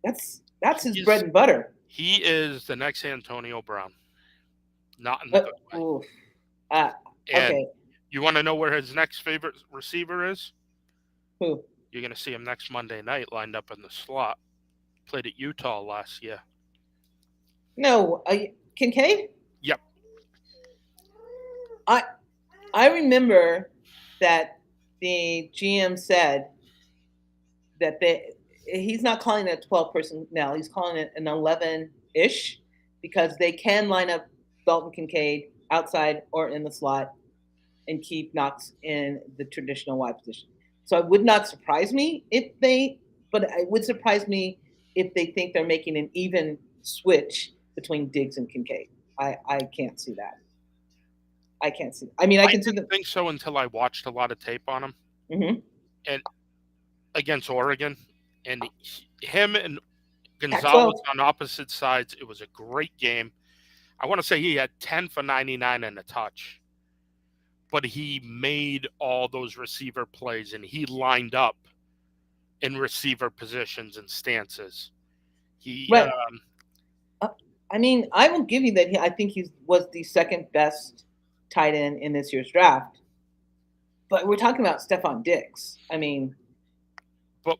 That's his bread and butter. He is the next Antonio Brown. Not in the good way. Okay. You want to know where his next favorite receiver is? Who? You're going to see him next Monday night lined up in the slot. Played at Utah last year. No, Kincaid? Yep. I remember that the GM said that he's not calling it a 12 personnel. He's calling it an 11-ish because they can line up Dalton Kincaid outside or in the slot and keep Knox in the traditional wide position. So it would not surprise me but it would surprise me if they think they're making an even switch between Diggs and Kincaid. I can't see that. I can't see. I mean, I can see didn't think so until I watched a lot of tape on him. Mm-hmm. And against Oregon, and him and Gonzalez on opposite sides, it was a great game. I want to say he had 10 for 99 and a touch. But he made all those receiver plays, and he lined up in receiver positions and stances. Right. I mean, I will give you that. I think he was the second best tight end in this year's draft. But we're talking about Stephon Diggs. I mean, but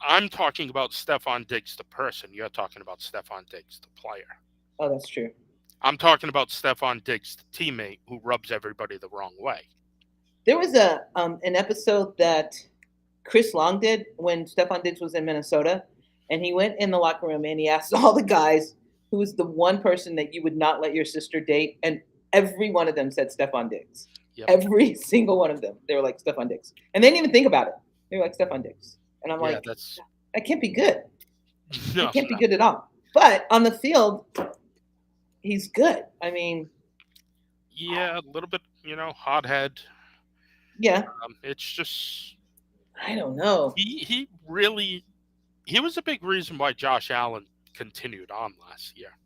I'm talking about Stephon Diggs, the person. You're talking about Stephon Diggs, the player. Oh, that's true. I'm talking about Stephon Diggs, the teammate who rubs everybody the wrong way. There was an episode that Chris Long did when Stephon Diggs was in Minnesota, and he went in the locker room and he asked all the guys who was the one person that you would not let your sister date, and every one of them said Stephon Diggs. Yep. Every single one of them, they were like Stephon Diggs, and they didn't even think about it. They were like Stephon Diggs, and I'm like, that's that can't be good. no, It can't be good at all. But on the field, he's good. I mean, yeah, a little bit, hothead. yeah, It's just I don't know. he was a big reason why Josh Allen continued on last year.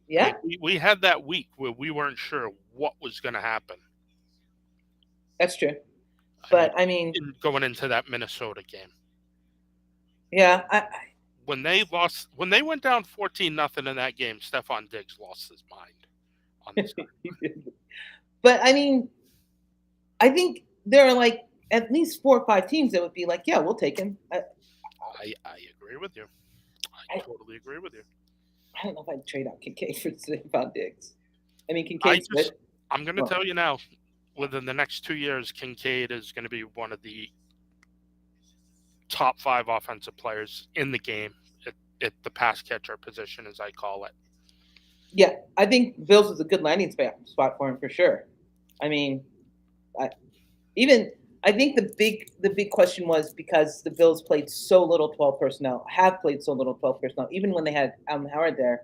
Yeah, Like, we had that week where we weren't sure what was going to happen. that's true. But I mean, going into that Minnesota game, yeah, when they went down 14-0 in that game, Stephon Diggs lost his mind on this. But I mean, I think there are like at least 4 or 5 teams that would be like, yeah, we'll take him. I agree with you. I totally agree with you. I don't know if I'd trade out Kincaid for Stephon Diggs. I mean, Kincaid's good. I'm going to tell you now, within the next 2 years, Kincaid is going to be one of the top 5 offensive players in the game at the pass catcher position, as I call it. Yeah, I think Bills is a good landing spot for him for sure. I mean, I think the big question was because the Bills played so little 12 personnel, have played so little 12 personnel, even when they had Howard there.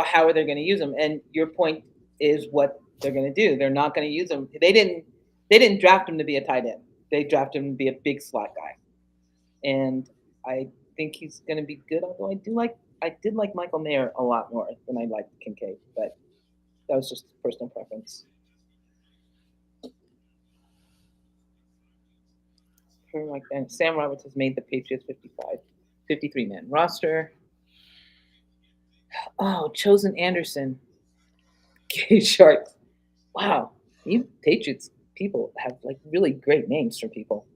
How are they going to use him? And your point is what they're going to do. They're not going to use him. They didn't draft him to be a tight end. They drafted him to be a big slot guy. And I think he's going to be good. Although I did like Michael Mayer a lot more than I liked Kincaid, but that was just personal preference. And Sam Roberts has made the Patriots 53-man roster. Oh, Chosen Anderson. Gay Sharks. Wow. You Patriots people have like really great names for people.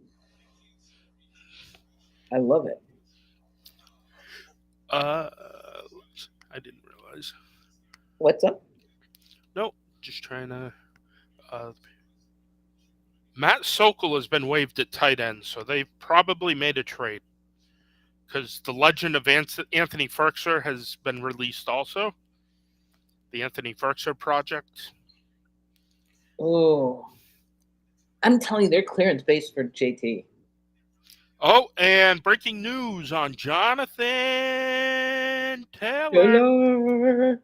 I love it. I didn't realize. What's up? No, just trying to. Matt Sokol has been waived at tight end, so they've probably made a trade. Because the legend of Anthony Firkser has been released also. The Anthony Firkser project. Oh, I'm telling you, they're clearing space for JT. Oh, and breaking news on Jonathan Taylor. Taylor.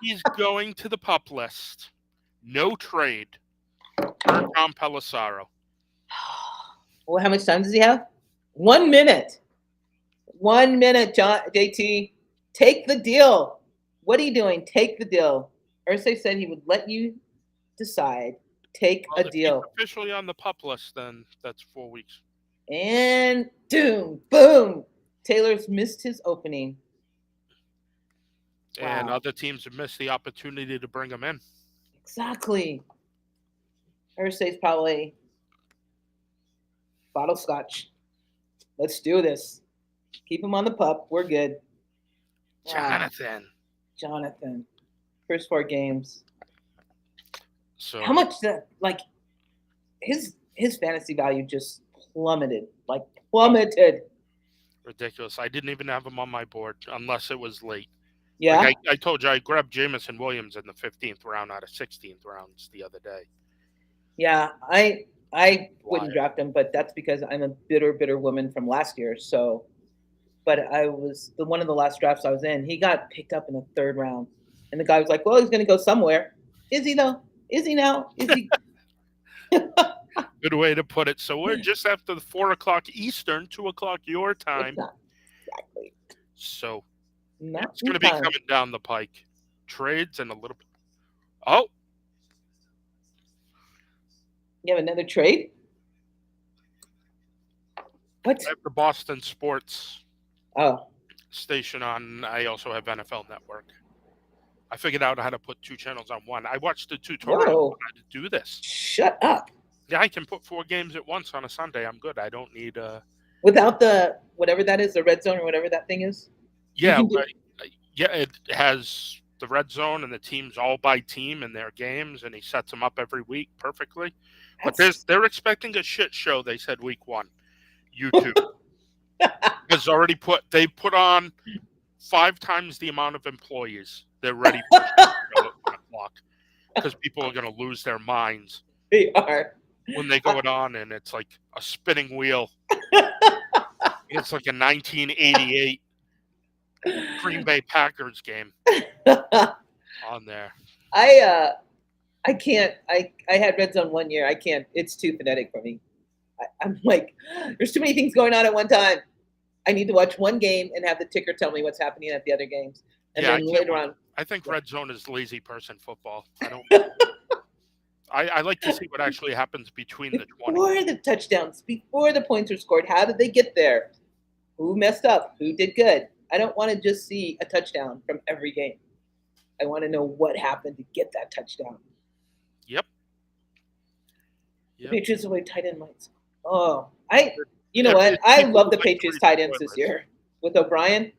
He's going to the PUP list. No trade for Tom Pelissero. Well, how much time does he have? 1 minute. 1 minute, JT. Take the deal. What are you doing? Take the deal. Irsay said he would let you decide. Take a deal. If he's officially on the PUP list, then that's 4 weeks. And boom. Taylor's missed his opening. And other teams have missed the opportunity to bring him in. Exactly. Irsay's probably bottle scotch. Let's do this. Keep him on the PUP. We're good. Jonathan. First 4 games. So how much that his fantasy value just plummeted. Ridiculous. I didn't even have him on my board unless it was late. Yeah. I told you I grabbed Jamison Williams in the 15th round out of 16th rounds the other day. Yeah, I wouldn't draft him, but that's because I'm a bitter woman from last year. So, but I was one of the last drafts I was in. He got picked up in the 3rd round, and the guy was like, "Well, he's going to go somewhere." Is he though? Is he now? Is he? Good way to put it. So we're just after the 4 o'clock Eastern, 2 o'clock your time. Exactly. So it's going to be coming down the pike. Trades and a little bit. Oh. You have another trade? What? I have the Boston Sports station on. I also have NFL Network. I figured out how to put 2 channels on one. I watched the tutorial on how to do this. Shut up. Yeah, I can put 4 games at once on a Sunday. I'm good. I don't need Without the whatever that is, the red zone or whatever that thing is, you yeah, can do. yeah. It has the red zone and the teams all by team and their games, and he sets them up every week perfectly. But That's they're expecting a shit show. They said week 1. YouTube has already they put on 5 times the amount of employees. They're ready for a shit show at 1 o'clock because people are going to lose their minds they are. when they go it on, and it's like a spinning wheel. It's like a 1988 Green Bay Packers game on there. I can't. I had red zone one year. I can't. It's too phonetic for me. I'm like, there's too many things going on at one time. I need to watch one game and have the ticker tell me what's happening at the other games, and Yeah, I then can't later watch. on. I think red zone is lazy person football. I don't. I like to see what actually happens between the 20. Before the touchdowns, before the points were scored, how did they get there? Who messed up? Who did good? I don't want to just see a touchdown from every game. I want to know what happened to get that touchdown. Yep. The Yep. Patriots away tight end mites. Oh, you know Yeah, what? it's I people love who the like Patriots treating tight ends this spoilers. year with O'Brien.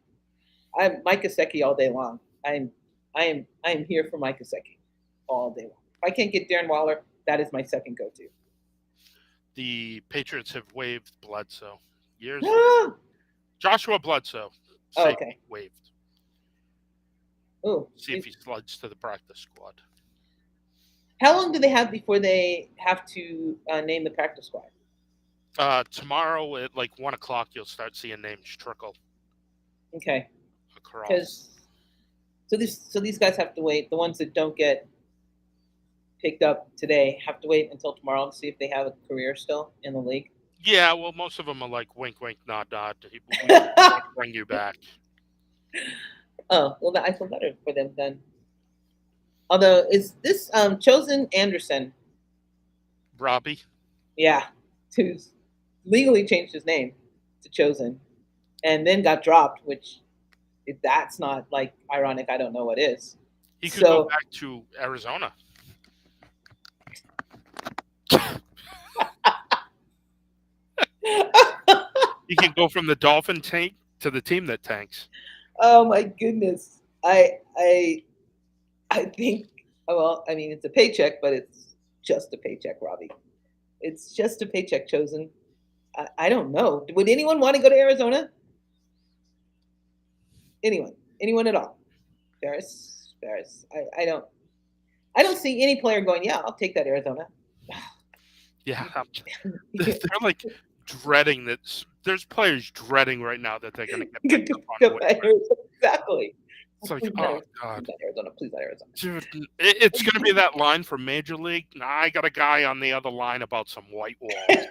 I'm Mike Gesicki all day long. I am here for Mike Gesicki all day long. If I can't get Darren Waller, that is my second go-to. The Patriots have waived Bledsoe. Years. Oh, Joshua Bledsoe. Safe okay. waived. Oh, See if he slides to the practice squad. how long do they have before they have to name the practice squad? Tomorrow at like 1 o'clock, you'll start seeing names trickle Okay, across. because so these guys have to wait. The ones that don't get picked up today have to wait until tomorrow to see if they have a career still in the league. Yeah, well, most of them are like wink, wink, nod, nod. We want to bring you back. Oh, well, I feel better for them then. Although, is this Chosen Anderson? Robbie. Yeah, who's legally changed his name to Chosen, and then got dropped. Which, if that's not like ironic, I don't know what is. He could go back to Arizona. He can go from the Dolphin tank to the team that tanks. Oh my goodness! I think. Well, I mean, it's a paycheck, but it's just a paycheck, Robbie. It's just a paycheck, Chosen. I don't know. Would anyone want to go to Arizona? Anyone at all? Ferris. I don't see any player going. Yeah, I'll take that Arizona. Yeah, they're like dreading that. There's players dreading right now that they're going to get picked up on waivers. Exactly. It's like, Please oh god, not Arizona. Please not Arizona. dude, it's going to be that line from Major League. Nah, I got a guy on the other line about some white walls.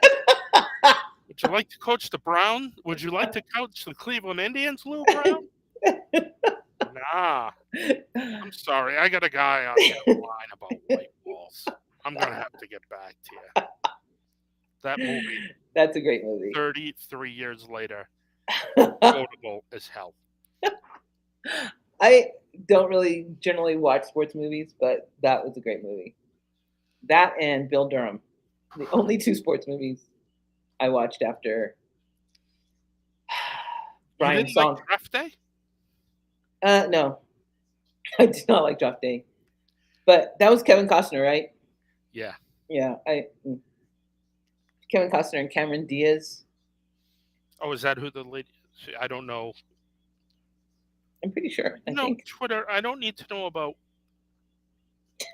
Would you like to coach the Brown? Would you like to coach the Cleveland Indians, Lou Brown? Nah, I'm sorry. I got a guy on the other line about white walls. I'm going to have to get back to you. That movie, That's a great movie. 33 years later, quotable as hell. I don't really generally watch sports movies, but that was a great movie. That and Bill Durham, the only two sports movies I watched after Brian You didn't Song. like Draft Day? No, I did not like Draft Day, but that was Kevin Costner, right? Yeah. Yeah, Kevin Costner and Cameron Diaz. Oh, is that who the lady? I don't know. I'm pretty sure. I No, think. Twitter. I don't need to know about.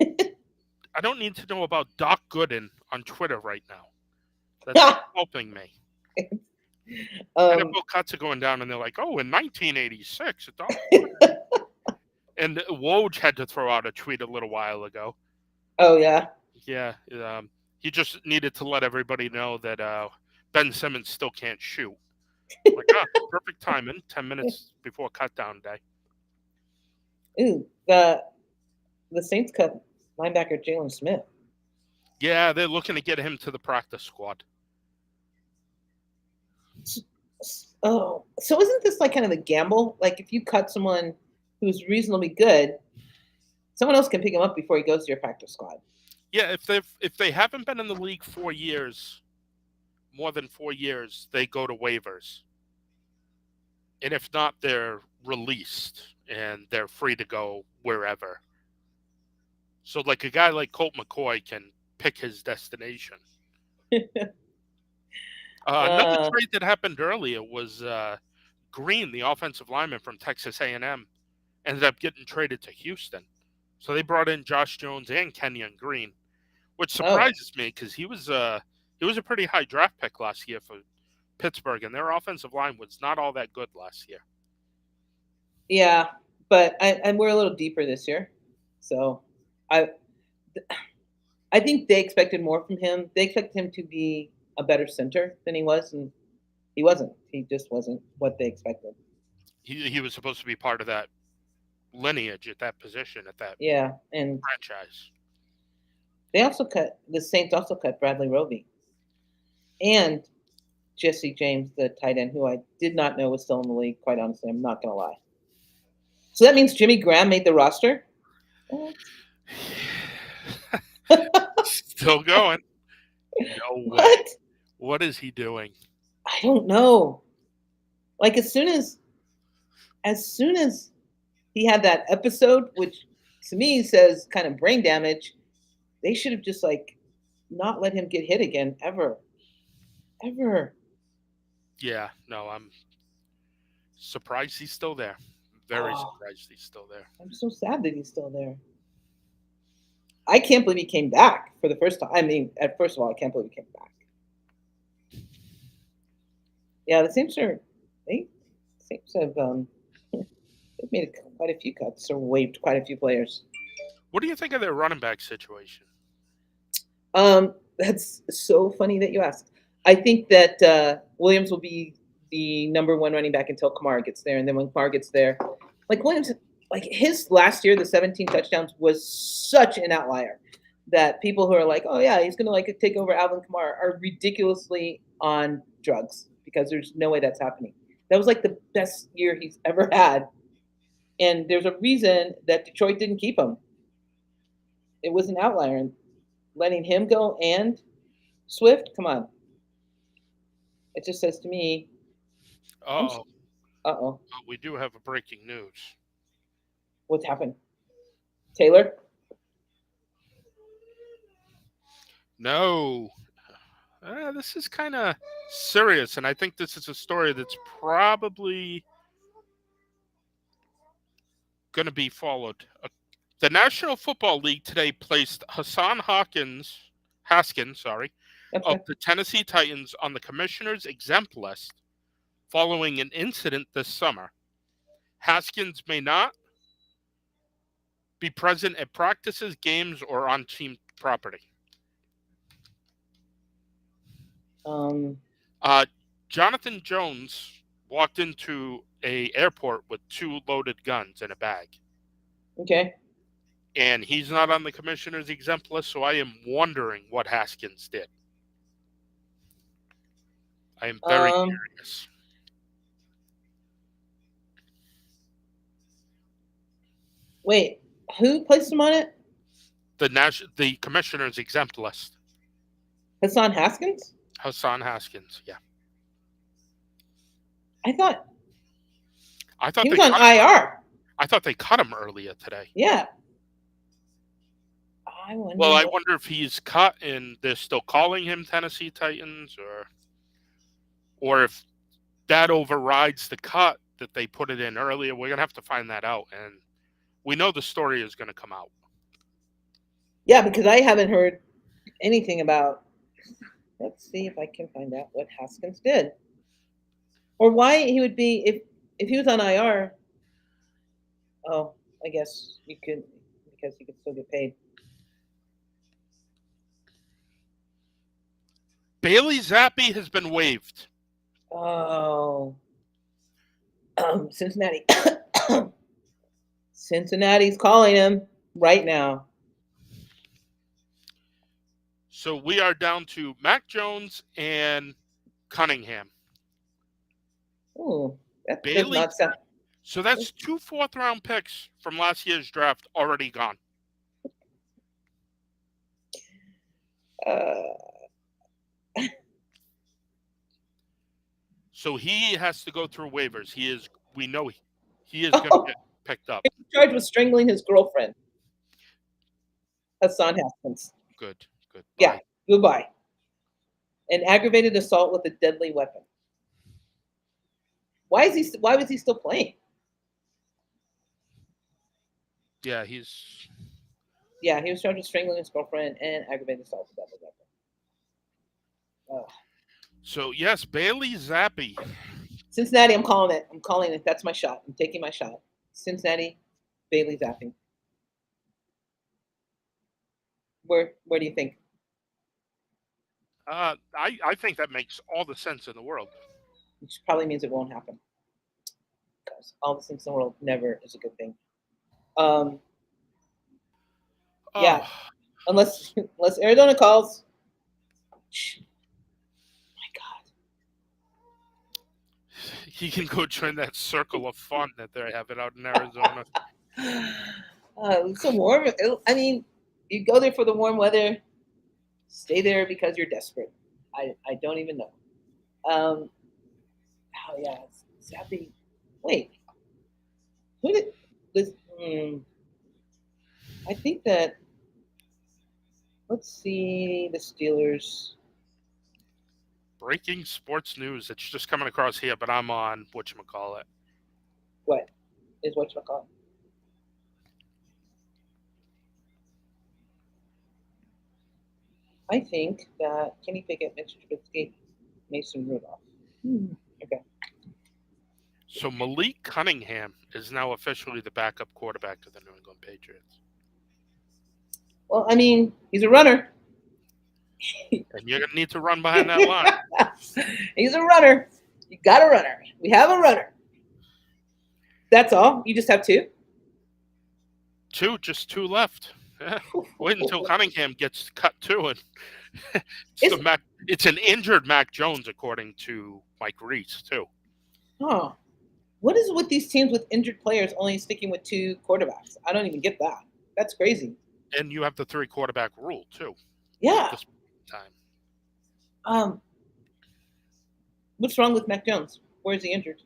I don't need to know about Doc Gooden on Twitter right now. That's not helping me. NFL cuts are going down, and they're like, "Oh, in 1986, Doc Gooden." And Woj had to throw out a tweet a little while ago. Oh yeah. Yeah, he just needed to let everybody know that Ben Simmons still can't shoot. Like, perfect timing, 10 minutes before cutdown day. Ooh, the Saints cut linebacker Jalen Smith. Yeah, they're looking to get him to the practice squad. Oh, so isn't this like kind of a gamble? Like if you cut someone who's reasonably good, someone else can pick him up before he goes to your practice squad. Yeah, if they haven't been in the league 4 years, more than 4 years, they go to waivers, and if not, they're released and they're free to go wherever. So, like a guy like Colt McCoy can pick his destination. Another uh, trade that happened earlier was Green, the offensive lineman from Texas A&M, ended up getting traded to Houston. So they brought in Josh Jones and Kenyon Green, which oh, surprises me because he was a pretty high draft pick last year for Pittsburgh, and their offensive line was not all that good last year. yeah, but and we're a little deeper this year, so I I think they expected more from him. They expected him to be a better center than he was, and he wasn't. He just wasn't what they expected. He was supposed to be part of that lineage at that position at that Yeah, and franchise. the Saints also cut Bradley Roby and Jesse James, the tight end, who I did not know was still in the league. Quite honestly, I'm not gonna lie. So that means Jimmy Graham made the roster. What? Still going. No way. What? What is he doing? I don't know. Like as soon as he had that episode, which to me says kind of brain damage, they should have just like not let him get hit again ever, ever. Yeah, no, I'm surprised he's still there. Very Oh, surprised he's still there. I'm so sad that he's still there. I can't believe he came back for the first time. I mean, at first of all, I can't believe he came back. Yeah, the Saints are they Saints have they've made quite a few cuts or waived quite a few players. What do you think of their running back situation? That's so funny that you asked. I think that Williams will be the number one running back until Kamara gets there, and then when Kamara gets there, like Williams, like his last year, the 17 touchdowns was such an outlier that people who are like, oh yeah, he's gonna like take over Alvin Kamara are ridiculously on drugs because there's no way that's happening. That was like the best year he's ever had, and there's a reason that Detroit didn't keep him. It was an outlier, and letting him go and Swift, come on. It just says to me, I'm. Oh, Uh-oh, we do have a breaking news. what's happened? Taylor? No, this is kind of serious, and I think this is a story that's probably going to be followed. The National Football League today placed Haskins, of Okay. the Tennessee Titans on the commissioner's exempt list following an incident this summer. Haskins may not be present at practices, games, or on team property. Um, Jonathan Jones walked into a airport with 2 loaded guns in a bag. okay. And he's not on the commissioner's exempt list, so I am wondering what Haskins did. I am very Um, curious. wait, who placed him on it? The commissioner's exempt list. Hassan Haskins? Hassan Haskins, yeah. I thought I thought he they was on cut him. IR. I thought they cut him earlier today. Yeah. Well, I wonder if he's cut and they're still calling him Tennessee Titans, or if that overrides the cut that they put it in earlier. We're gonna have to find that out, and we know the story is gonna come out. Yeah, because I haven't heard anything about. Let's see if I can find out what Haskins did, or why he would be if he was on IR. Oh, I guess you could because he could still get paid. Bailey Zappi has been waived. Oh, Cincinnati. Cincinnati's calling him right now. So we are down to Mac Jones and Cunningham. Oh, that does Bailey. not sound. So that's 2 4th-round picks from last year's draft already gone. Uh, So he has to go through waivers. We know he is going to oh, get picked up. he's charged with strangling his girlfriend, Hassan Haskins. Good, good. Yeah, Bye. goodbye. And aggravated assault with a deadly weapon. Why is he? Why was he still playing? Yeah, he's. Yeah, he was charged with strangling his girlfriend and aggravated assault with a deadly weapon. So yes, Bailey Zappi. Cincinnati, I'm calling it. I'm calling it. That's my shot. I'm taking my shot. Cincinnati, Bailey zapping. Where do you think? I think that makes all the sense in the world. Which probably means it won't happen because all the things in the world never is a good thing. Um, yeah, Oh, unless Arizona calls. My he can go join that circle of fun that they're having out in Arizona. God. It's so warm. I mean, you go there for the warm weather. Stay there because you're desperate. I don't even know. Oh yeah, Zappy. Wait, who did this? I think that. Let's see the Steelers. Breaking sports news. It's just coming across here, but I'm on whatchamacallit. What is whatchamacallit? I think that Kenny Pickett, Mitch Trubisky, Mason Rudolph. Okay. So Malik Cunningham is now officially the backup quarterback to the New England Patriots. Well, I mean, he's a runner. And you're going to need to run behind that line. He's a runner. You got a runner. We have a runner. That's all. You just have two. Just two left. Wait until Cunningham gets cut too, and it's an injured Mac Jones, according to Mike Reese too. Oh, what is it with these teams with injured players only sticking with two quarterbacks? I don't even get that. That's crazy. And you have the 3 quarterback rule too. Yeah. At this time. What's wrong with Mac Jones? Where is he injured?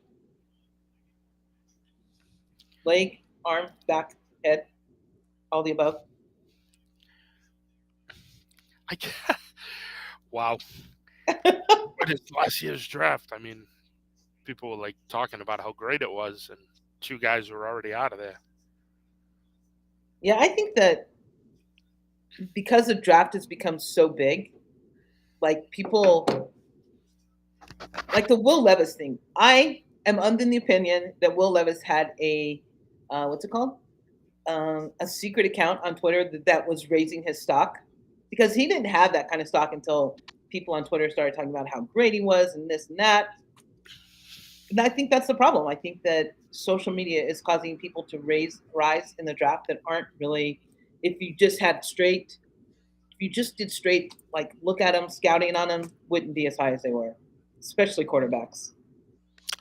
Leg, arm, back, head, all the above. I can't. Wow. But it's last year's draft. I mean, people were like talking about how great it was, and 2 guys were already out of there. Yeah, I think that because the draft has become so big, like people, like the Will Levis thing. I am under the opinion that Will Levis had a, what's it called? A secret account on Twitter that was raising his stock because he didn't have that kind of stock until people on Twitter started talking about how great he was and this and that. And I think that's the problem. I think that social media is causing people to rise in the draft that aren't really. If you just did straight, like look at them, scouting on them, wouldn't be as high as they were, especially quarterbacks.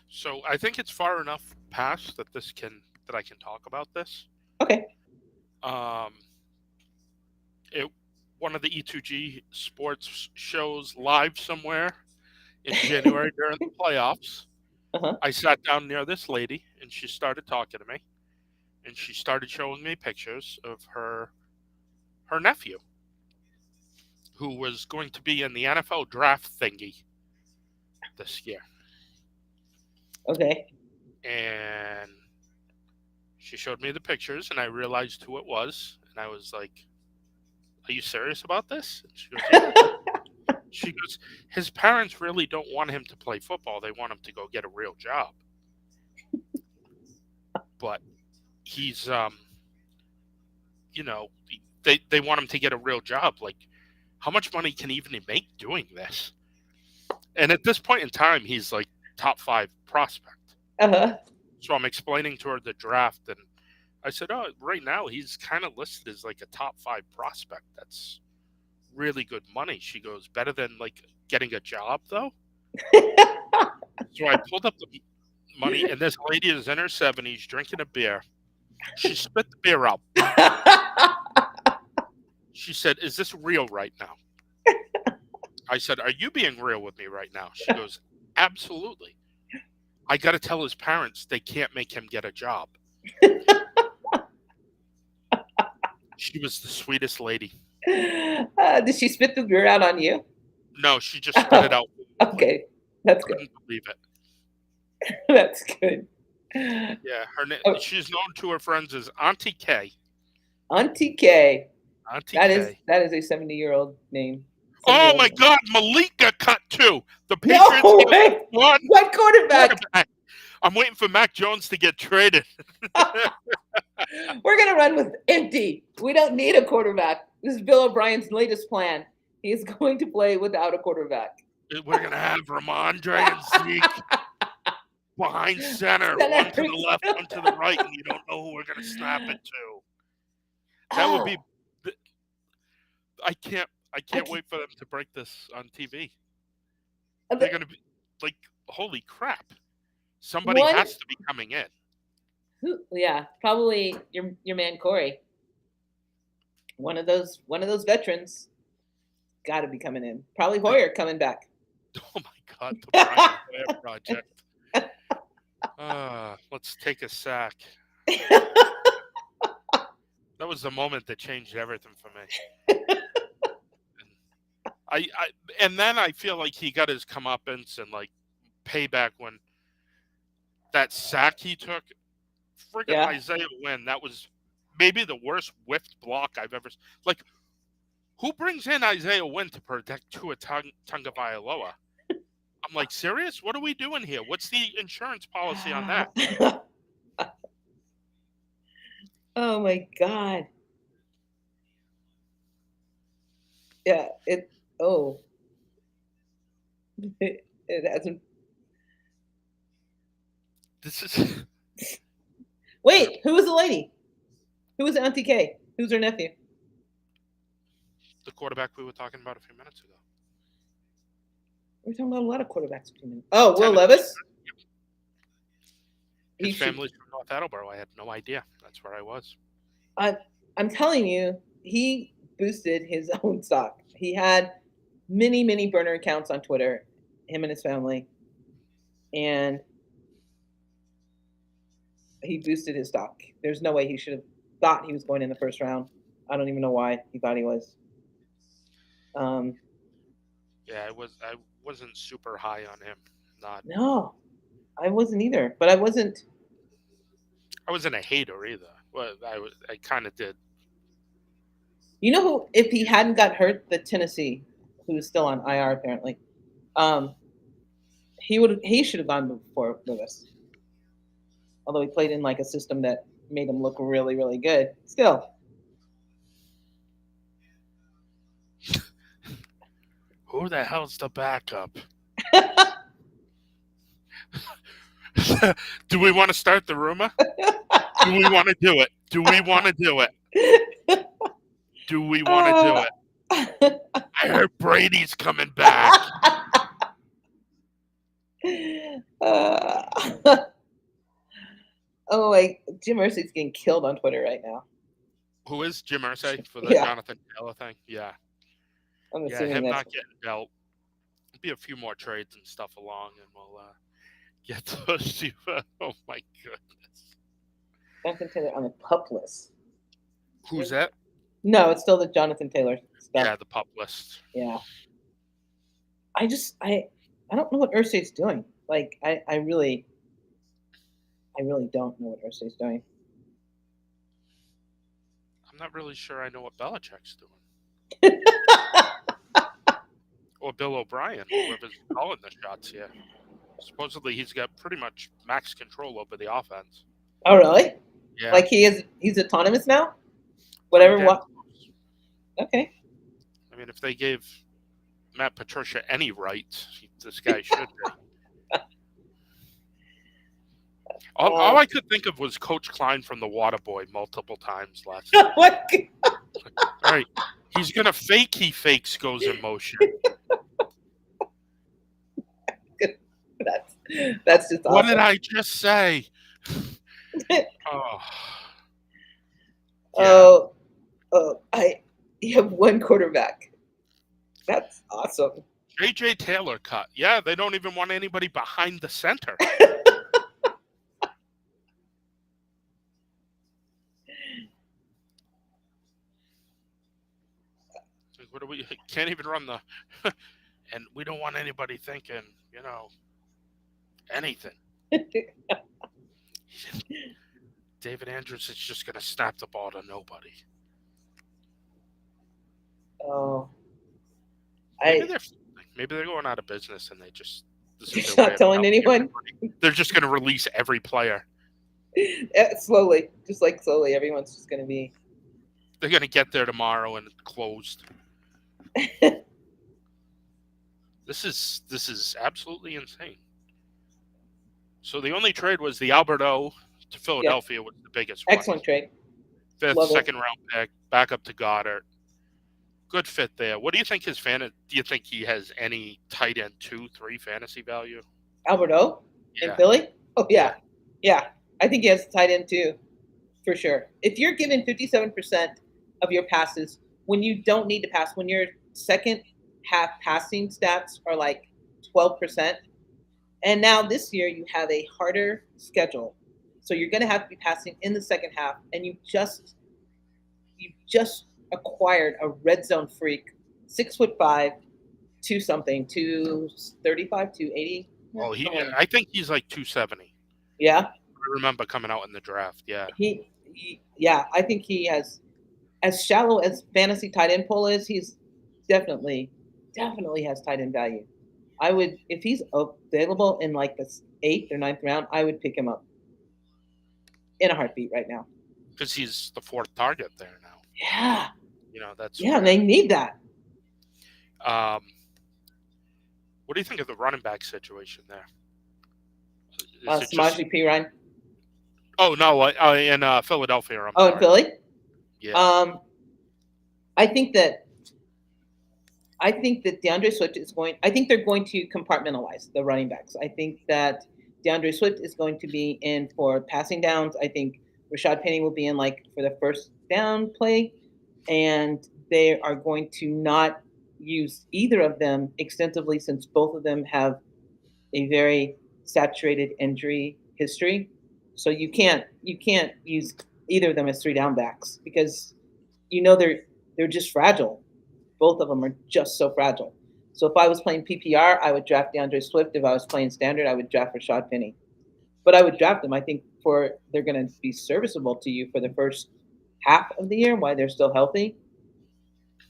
So I think it's far enough past that I can talk about this. Okay. One of the E2G sports shows live somewhere in January during the playoffs. Uh-huh. I sat down near this lady, and she started talking to me, and she started showing me pictures of her nephew, who was going to be in the NFL draft thingy this year. Okay. And she showed me the pictures, and I realized who it was, and I was like, "Are you serious about this?" And she goes, "Yeah." She goes, "His parents really don't want him to play football. They want him to go get a real job. But he's, they want him to get a real job. Like, how much money can he even make doing this?" And at this point in time, he's like top 5 prospect. Uh-huh. So I'm explaining to her the draft, and I said, "Oh, right now he's kind of listed as like a top 5 prospect. That's really good money." She goes, "Better than like getting a job though?" So I pulled up the money, and this lady is in her 70s drinking a beer. She spit the beer out. She said, "Is this real right now?" I said, "Are you being real with me right now?" She goes, "Absolutely. I got to tell his parents they can't make him get a job." She was the sweetest lady. Did she spit the beer out on you? No, she just spit it out. Okay, that's good. Couldn't believe it. That's good. Yeah, Oh, she's known to her friends as Auntie K. Auntie K. Auntie That is K. that is a 70-year-old name. Oh 70-year-old my name. God, Malik got cut too. The No Patriots have way. one What quarterback? quarterback. I'm waiting for Mac Jones to get traded. We're gonna run with empty. We don't need a quarterback. This is Bill O'Brien's latest plan. He's going to play without a quarterback. We're gonna have Ramondre and Zeke behind center, one to the left, one to the right, and you don't know who we're gonna snap it to. That would be. I can't wait for them to break this on TV. They're gonna be like, holy crap! Somebody has to be coming in. Yeah, probably your man Corey. One of those veterans got to be coming in. Probably Hoyer coming back. Oh my God, the Brian Hoyer project. Let's take a sack. That was the moment that changed everything for me. And then I feel like he got his comeuppance and like payback when that sack he took. Friggin' Isaiah Wynn, that was maybe the worst whiffed block I've ever. Like, who brings in Isaiah Wynn to protect Tua Tagovailoa? I'm like, serious? What are we doing here? What's the insurance policy on that? Oh my God. Yeah, it hasn't. This is. Wait, who was the lady? Who was Auntie K? Who's her nephew? The quarterback we were talking about a few minutes ago. We're talking about a lot of quarterbacks. Oh, Will Levis? His family's from North Attleboro. I had no idea. That's where I was. I'm telling you, he boosted his own stock. He had many burner accounts on Twitter, him and his family, and he boosted his stock. There's no way he should have thought he was going in the first round. I don't even know why he thought he was. Yeah, I wasn't super high on him. No, I wasn't either. But I wasn't a hater either. But I kind of did. You know who? If he hadn't got hurt, the Tennessee, who's still on IR apparently, he should have gone before Lewis. Although he played in like a system that made him look really good. Still. Who the hell's the backup? Do we want to start the rumor? Do we want to do it? Do we want to do it? Do we want to do it? I heard Brady's coming back. Oh, like Jim Irsay's getting killed on Twitter right now. Who is Jim Irsay for the Jonathan Taylor thing? Yeah. I'm assuming him not getting dealt. There'll be a few more trades and stuff along, and we'll get those two. Oh my goodness. Jonathan Taylor on the pup list. Who's that? No, it's still the Jonathan Taylor stuff. Yeah, the pup list. Yeah. I don't know what Irsay's doing. Like I really don't know what Irsay's doing. I'm not really sure I know what Belichick's doing. Or Bill O'Brien, whoever's calling the shots here. Supposedly he's got pretty much max control over the offense. Oh really? Yeah. Like he's autonomous now? Whatever what? Okay. I mean, if they gave Matt Patricia any rights, this guy should be. All I could think of was Coach Klein from The Waterboy multiple times last night. What? All right, he's gonna fake. He fakes, goes in motion. That's just awesome. What did I just say? You have one quarterback. That's awesome. J.J. Taylor cut. Yeah, they don't even want anybody behind the center. Like, what do we can't even run the and we don't want anybody thinking, anything. David Andrews is just gonna snap the ball to nobody. Oh, Maybe I they're going out of business and this is their just way not of telling telling anyone. everybody. They're just gonna release every player. Slowly, just like slowly, everyone's just going to be. They're gonna get there tomorrow and closed. This is absolutely insane. So the only trade was the Alberto to Yep, Philadelphia was the biggest one. excellent trade. Fifth, Love it. second round pick, back up to Goddard. Good fit there. What do you think his Do you think he has any tight end 2, 3 fantasy value? Alberto in Yeah, Philly. Oh yeah. yeah. I think he has a tight end too, for sure. If you're given 57% of your passes when you don't need to pass, when your second half passing stats are like 12%, and now this year you have a harder schedule, so you're going to have to be passing in the second half, and you just acquired a red zone freak, 6'5", two something, 235, 280. Well, Something. I think he's like 270. Yeah, I remember coming out in the draft. Yeah, yeah. I think he has, as shallow as fantasy tight end pool is. He's definitely has tight end value. I would, if he's available in like the 8th or 9th round, I would pick him up in a heartbeat right now. because he's the fourth target there now. Yeah, That's yeah. They need that. Um, what do you think of the running back situation there? Is it just? Samaje Perine. Oh no, in Philadelphia. I'm Oh, in sorry. Philly. Yeah. I think that DeAndre Swift is going. I think they're going to compartmentalize the running backs. I think that DeAndre Swift is going to be in for passing downs. I think Rashad Penny will be in like for the first down play, and they are going to not use either of them extensively since both of them have a very saturated injury history. So you can't use either of them as 3 down backs because they're just fragile. Both of them are just so fragile. So if I was playing PPR, I would draft DeAndre Swift. If I was playing standard, I would draft Rashad Penny. But I would draft them. I think they're going to be serviceable to you for the first half of the year while they're still healthy.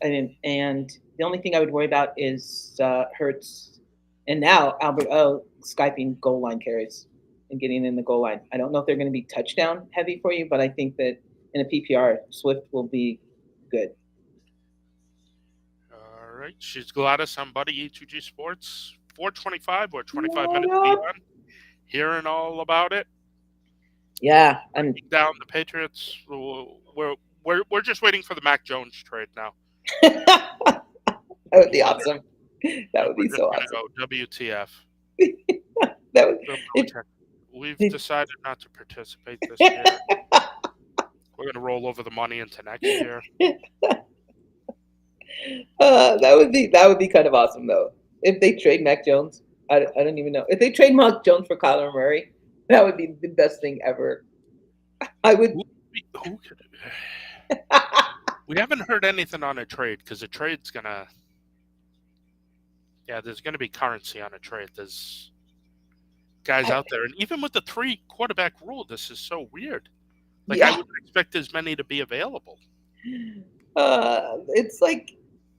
And the only thing I would worry about is Hurts, and now Albert O Skyping goal line carries and getting in the goal line. I don't know if they're going to be touchdown heavy for you, but I think that in a PPR, Swift will be good. All right. She's Gladys. I'm Buddy E2G Sports. 425 or 25 What minutes up? even. Hearing all about it. Yeah, and Down the Patriots. We're just waiting for the Mac Jones trade now. that would be awesome. That would be so We're awesome. just gonna go WTF. That would, Bill it, Belichick. We've it, decided not to participate this year. We're gonna roll over the money into next year. that would be kind of awesome though. If they trade Mac Jones, I don't even know. If they trade Mac Jones for Kyler Murray, that would be the best thing ever. I would. Who could? We haven't heard anything on a trade because a trade's gonna. Yeah, there's gonna be currency on a trade. There's guys out there, and even with the 3 quarterback rule, this is so weird. Like I wouldn't expect as many to be available. It's like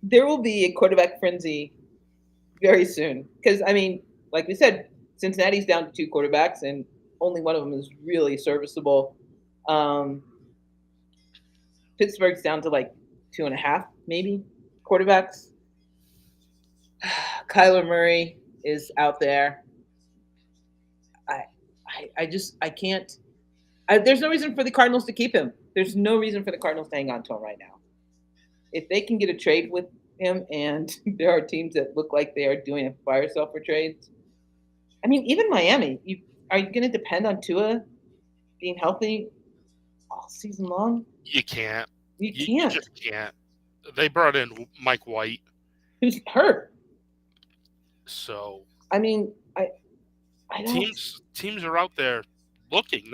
there will be a quarterback frenzy very soon because I mean, like we said, Cincinnati's down to 2 quarterbacks, and only one of them is really serviceable. Pittsburgh's down to like 2.5 maybe quarterbacks. Kyler Murray is out there. I can't. There's no reason for the Cardinals to keep him. There's no reason for the Cardinals to hang on to him right now. If they can get a trade with him, and there are teams that look like they are doing a fire sale for trades. I mean, even Miami. Are you going to depend on Tua being healthy all season long? You can't. You You can't. just can't. They brought in Mike White, Who's hurt? So I mean, I don't. teams are out there looking.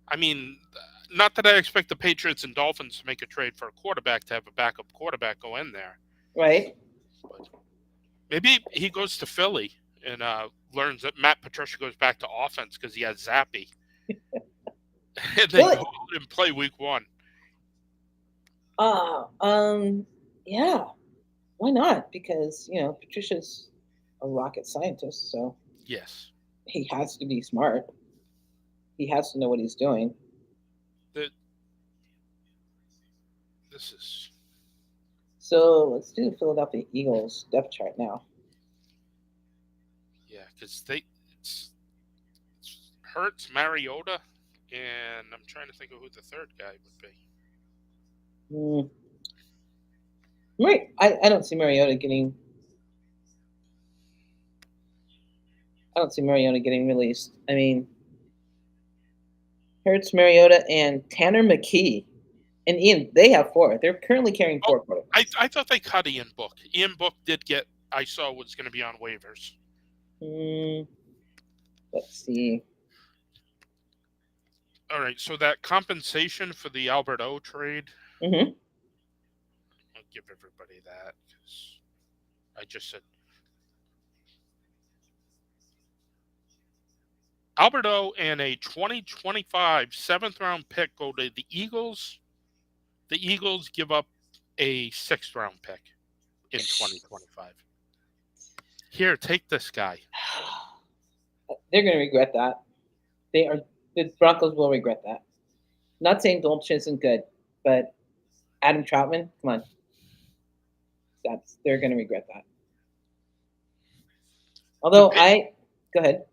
I mean, not that I expect the Patriots and Dolphins to make a trade for a quarterback to have a backup quarterback go in there, Right? but maybe he goes to Philly and learns that Matt Patricia goes back to offense because he has Zappy, and they go Really? out and play Week 1. Uh, um, yeah. Why not? Because Patricia's a rocket scientist, so Yes, he has to be smart. He has to know what he's doing. that this is So let's do the Philadelphia Eagles depth chart now. yeah because it's Hurts, Mariota, and I'm trying to think of who the third guy would be. Hmm. Right. I don't see Mariota getting. I don't see Mariota getting released. I mean, Hurts, Mariota, and Tanner McKee and Ian. They have four. They're currently carrying Oh, four quarterbacks. I thought they cut Ian Book. Ian Book did get I saw was going to be on waivers. Hmm. Let's see. All right, so that compensation for the Albert O trade, Hmm. I'll give everybody that because I just said Albert O and a 2025 seventh round pick go to the Eagles. The Eagles give up a sixth round pick in 2025. Here, take this guy. They're going to regret that. They are. The Broncos will regret that. Not saying Dolce isn't good, but Adam Troutman, come on, they're going to regret that. The, Although go ahead.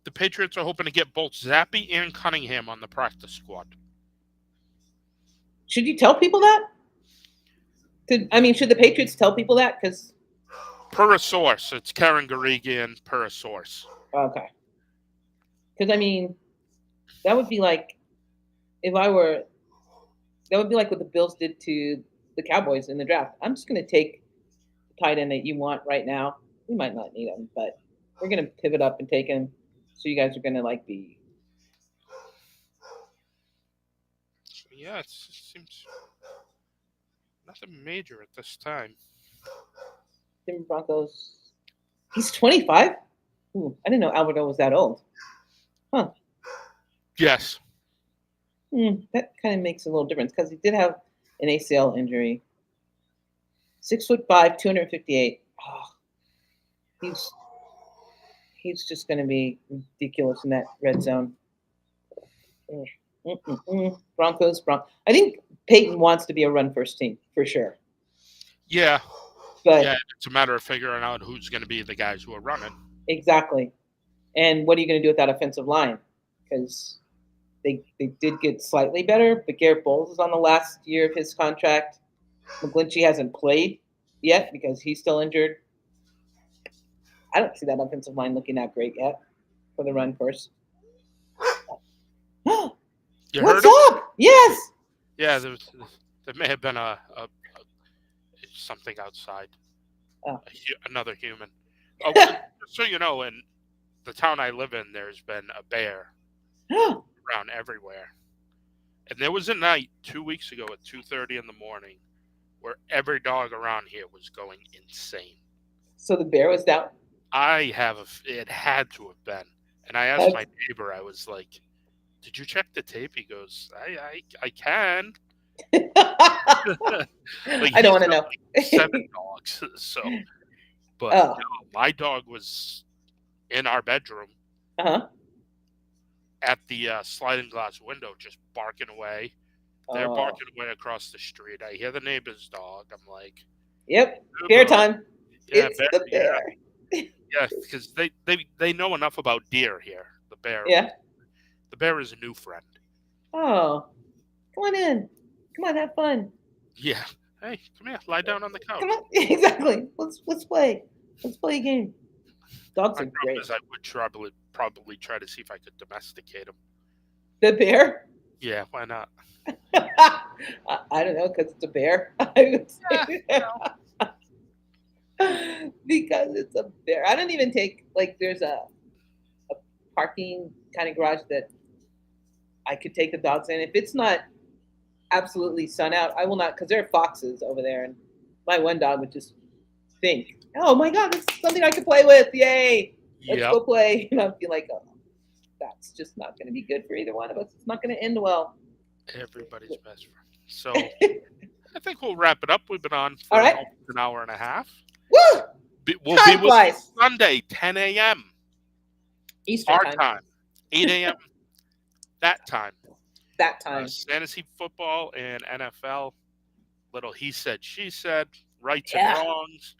the Patriots are hoping to get both Zappy and Cunningham on the practice squad. Should you tell people that? Should the Patriots tell people that? Because Per a source, it's Karen Garrigian per a source. okay, because that would be like if I were. That would be like what the Bills did to the Cowboys in the draft. I'm just going to take the tight end that you want right now. We might not need him, but we're going to pivot up and take him. So you guys are going to be. Yeah, it seems nothing major at this time. Denver Broncos. He's 25. Ooh, I didn't know Alberto was that old. Huh. Yes. That kind of makes a little difference because he did have an ACL injury. 6'5", 258. Oh, he's just going to be ridiculous in that red zone. Broncos. I think Peyton wants to be a run-first team for sure. Yeah. But yeah, it's a matter of figuring out who's going to be the guys who are running. Exactly. And what are you going to do with that offensive line? Because they did get slightly better, but Garrett Bowles is on the last year of his contract. McGlinchey hasn't played yet because he's still injured. I don't see that offensive line looking that great yet for the run first. What's up? Yes. Yeah, there may have been a something outside. Another human. So you know, in the town I live in, there's been a bear around everywhere. And there was a night 2 weeks ago at 2:30 in the morning where every dog around here was going insane. So the bear was down? It had to have been. And I asked my neighbor, I was like, did you check the tape? He goes, I can. I don't want to know. Like 7 dogs. So, but no, my dog was in our bedroom at the sliding glass window, just barking away. They're barking away across the street. I hear the neighbor's dog. I'm like, yep, bear time. Yeah, it's the bear. Yeah, because they know enough about deer here. The bear. Yeah. The bear is a new friend. Oh, come on in. Come on, have fun. Yeah. Hey, come here. Lie down on the couch. Come on. Exactly. Let's play. Let's play a game. Dogs are great. I would probably try to see if I could domesticate him. The bear? Yeah, why not? I don't know, because it's a bear. I would say. Because it's a bear. I don't even take, like, there's a parking kind of garage that I could take the dogs in. If it's not absolutely sun out, I will not, because there are foxes over there, and my one dog would just think, "Oh my God, that's something I could play with! Yay, let's Yep. go play!" And I'll be like, "Oh, that's just not going to be good for either one of us. It's not going to end well." Everybody's best friend. So I think we'll wrap it up. We've been on All for right. almost an hour and a half. Woo! We'll be Time with you flies. Sunday, 10 a.m. Eastern our time. time, 8 a.m. that time. That time. Fantasy football and NFL. Little he said, she said, rights and Yeah. wrongs.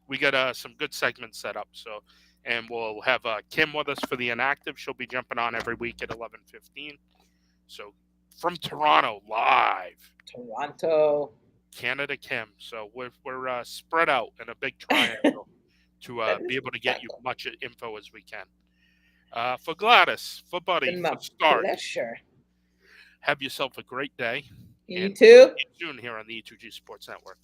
We got some good segments set up. So, and we'll have Kim with us for the inactive. She'll be jumping on every week at 11:15. So from Toronto, live. Toronto. Canada Kim. So we're spread out in a big triangle to be able to get you much info as we can. For Gladys, for Buddy, Been my for Stark, pleasure. have yourself a great day. You And too. see you soon here on the E2G Sports Network.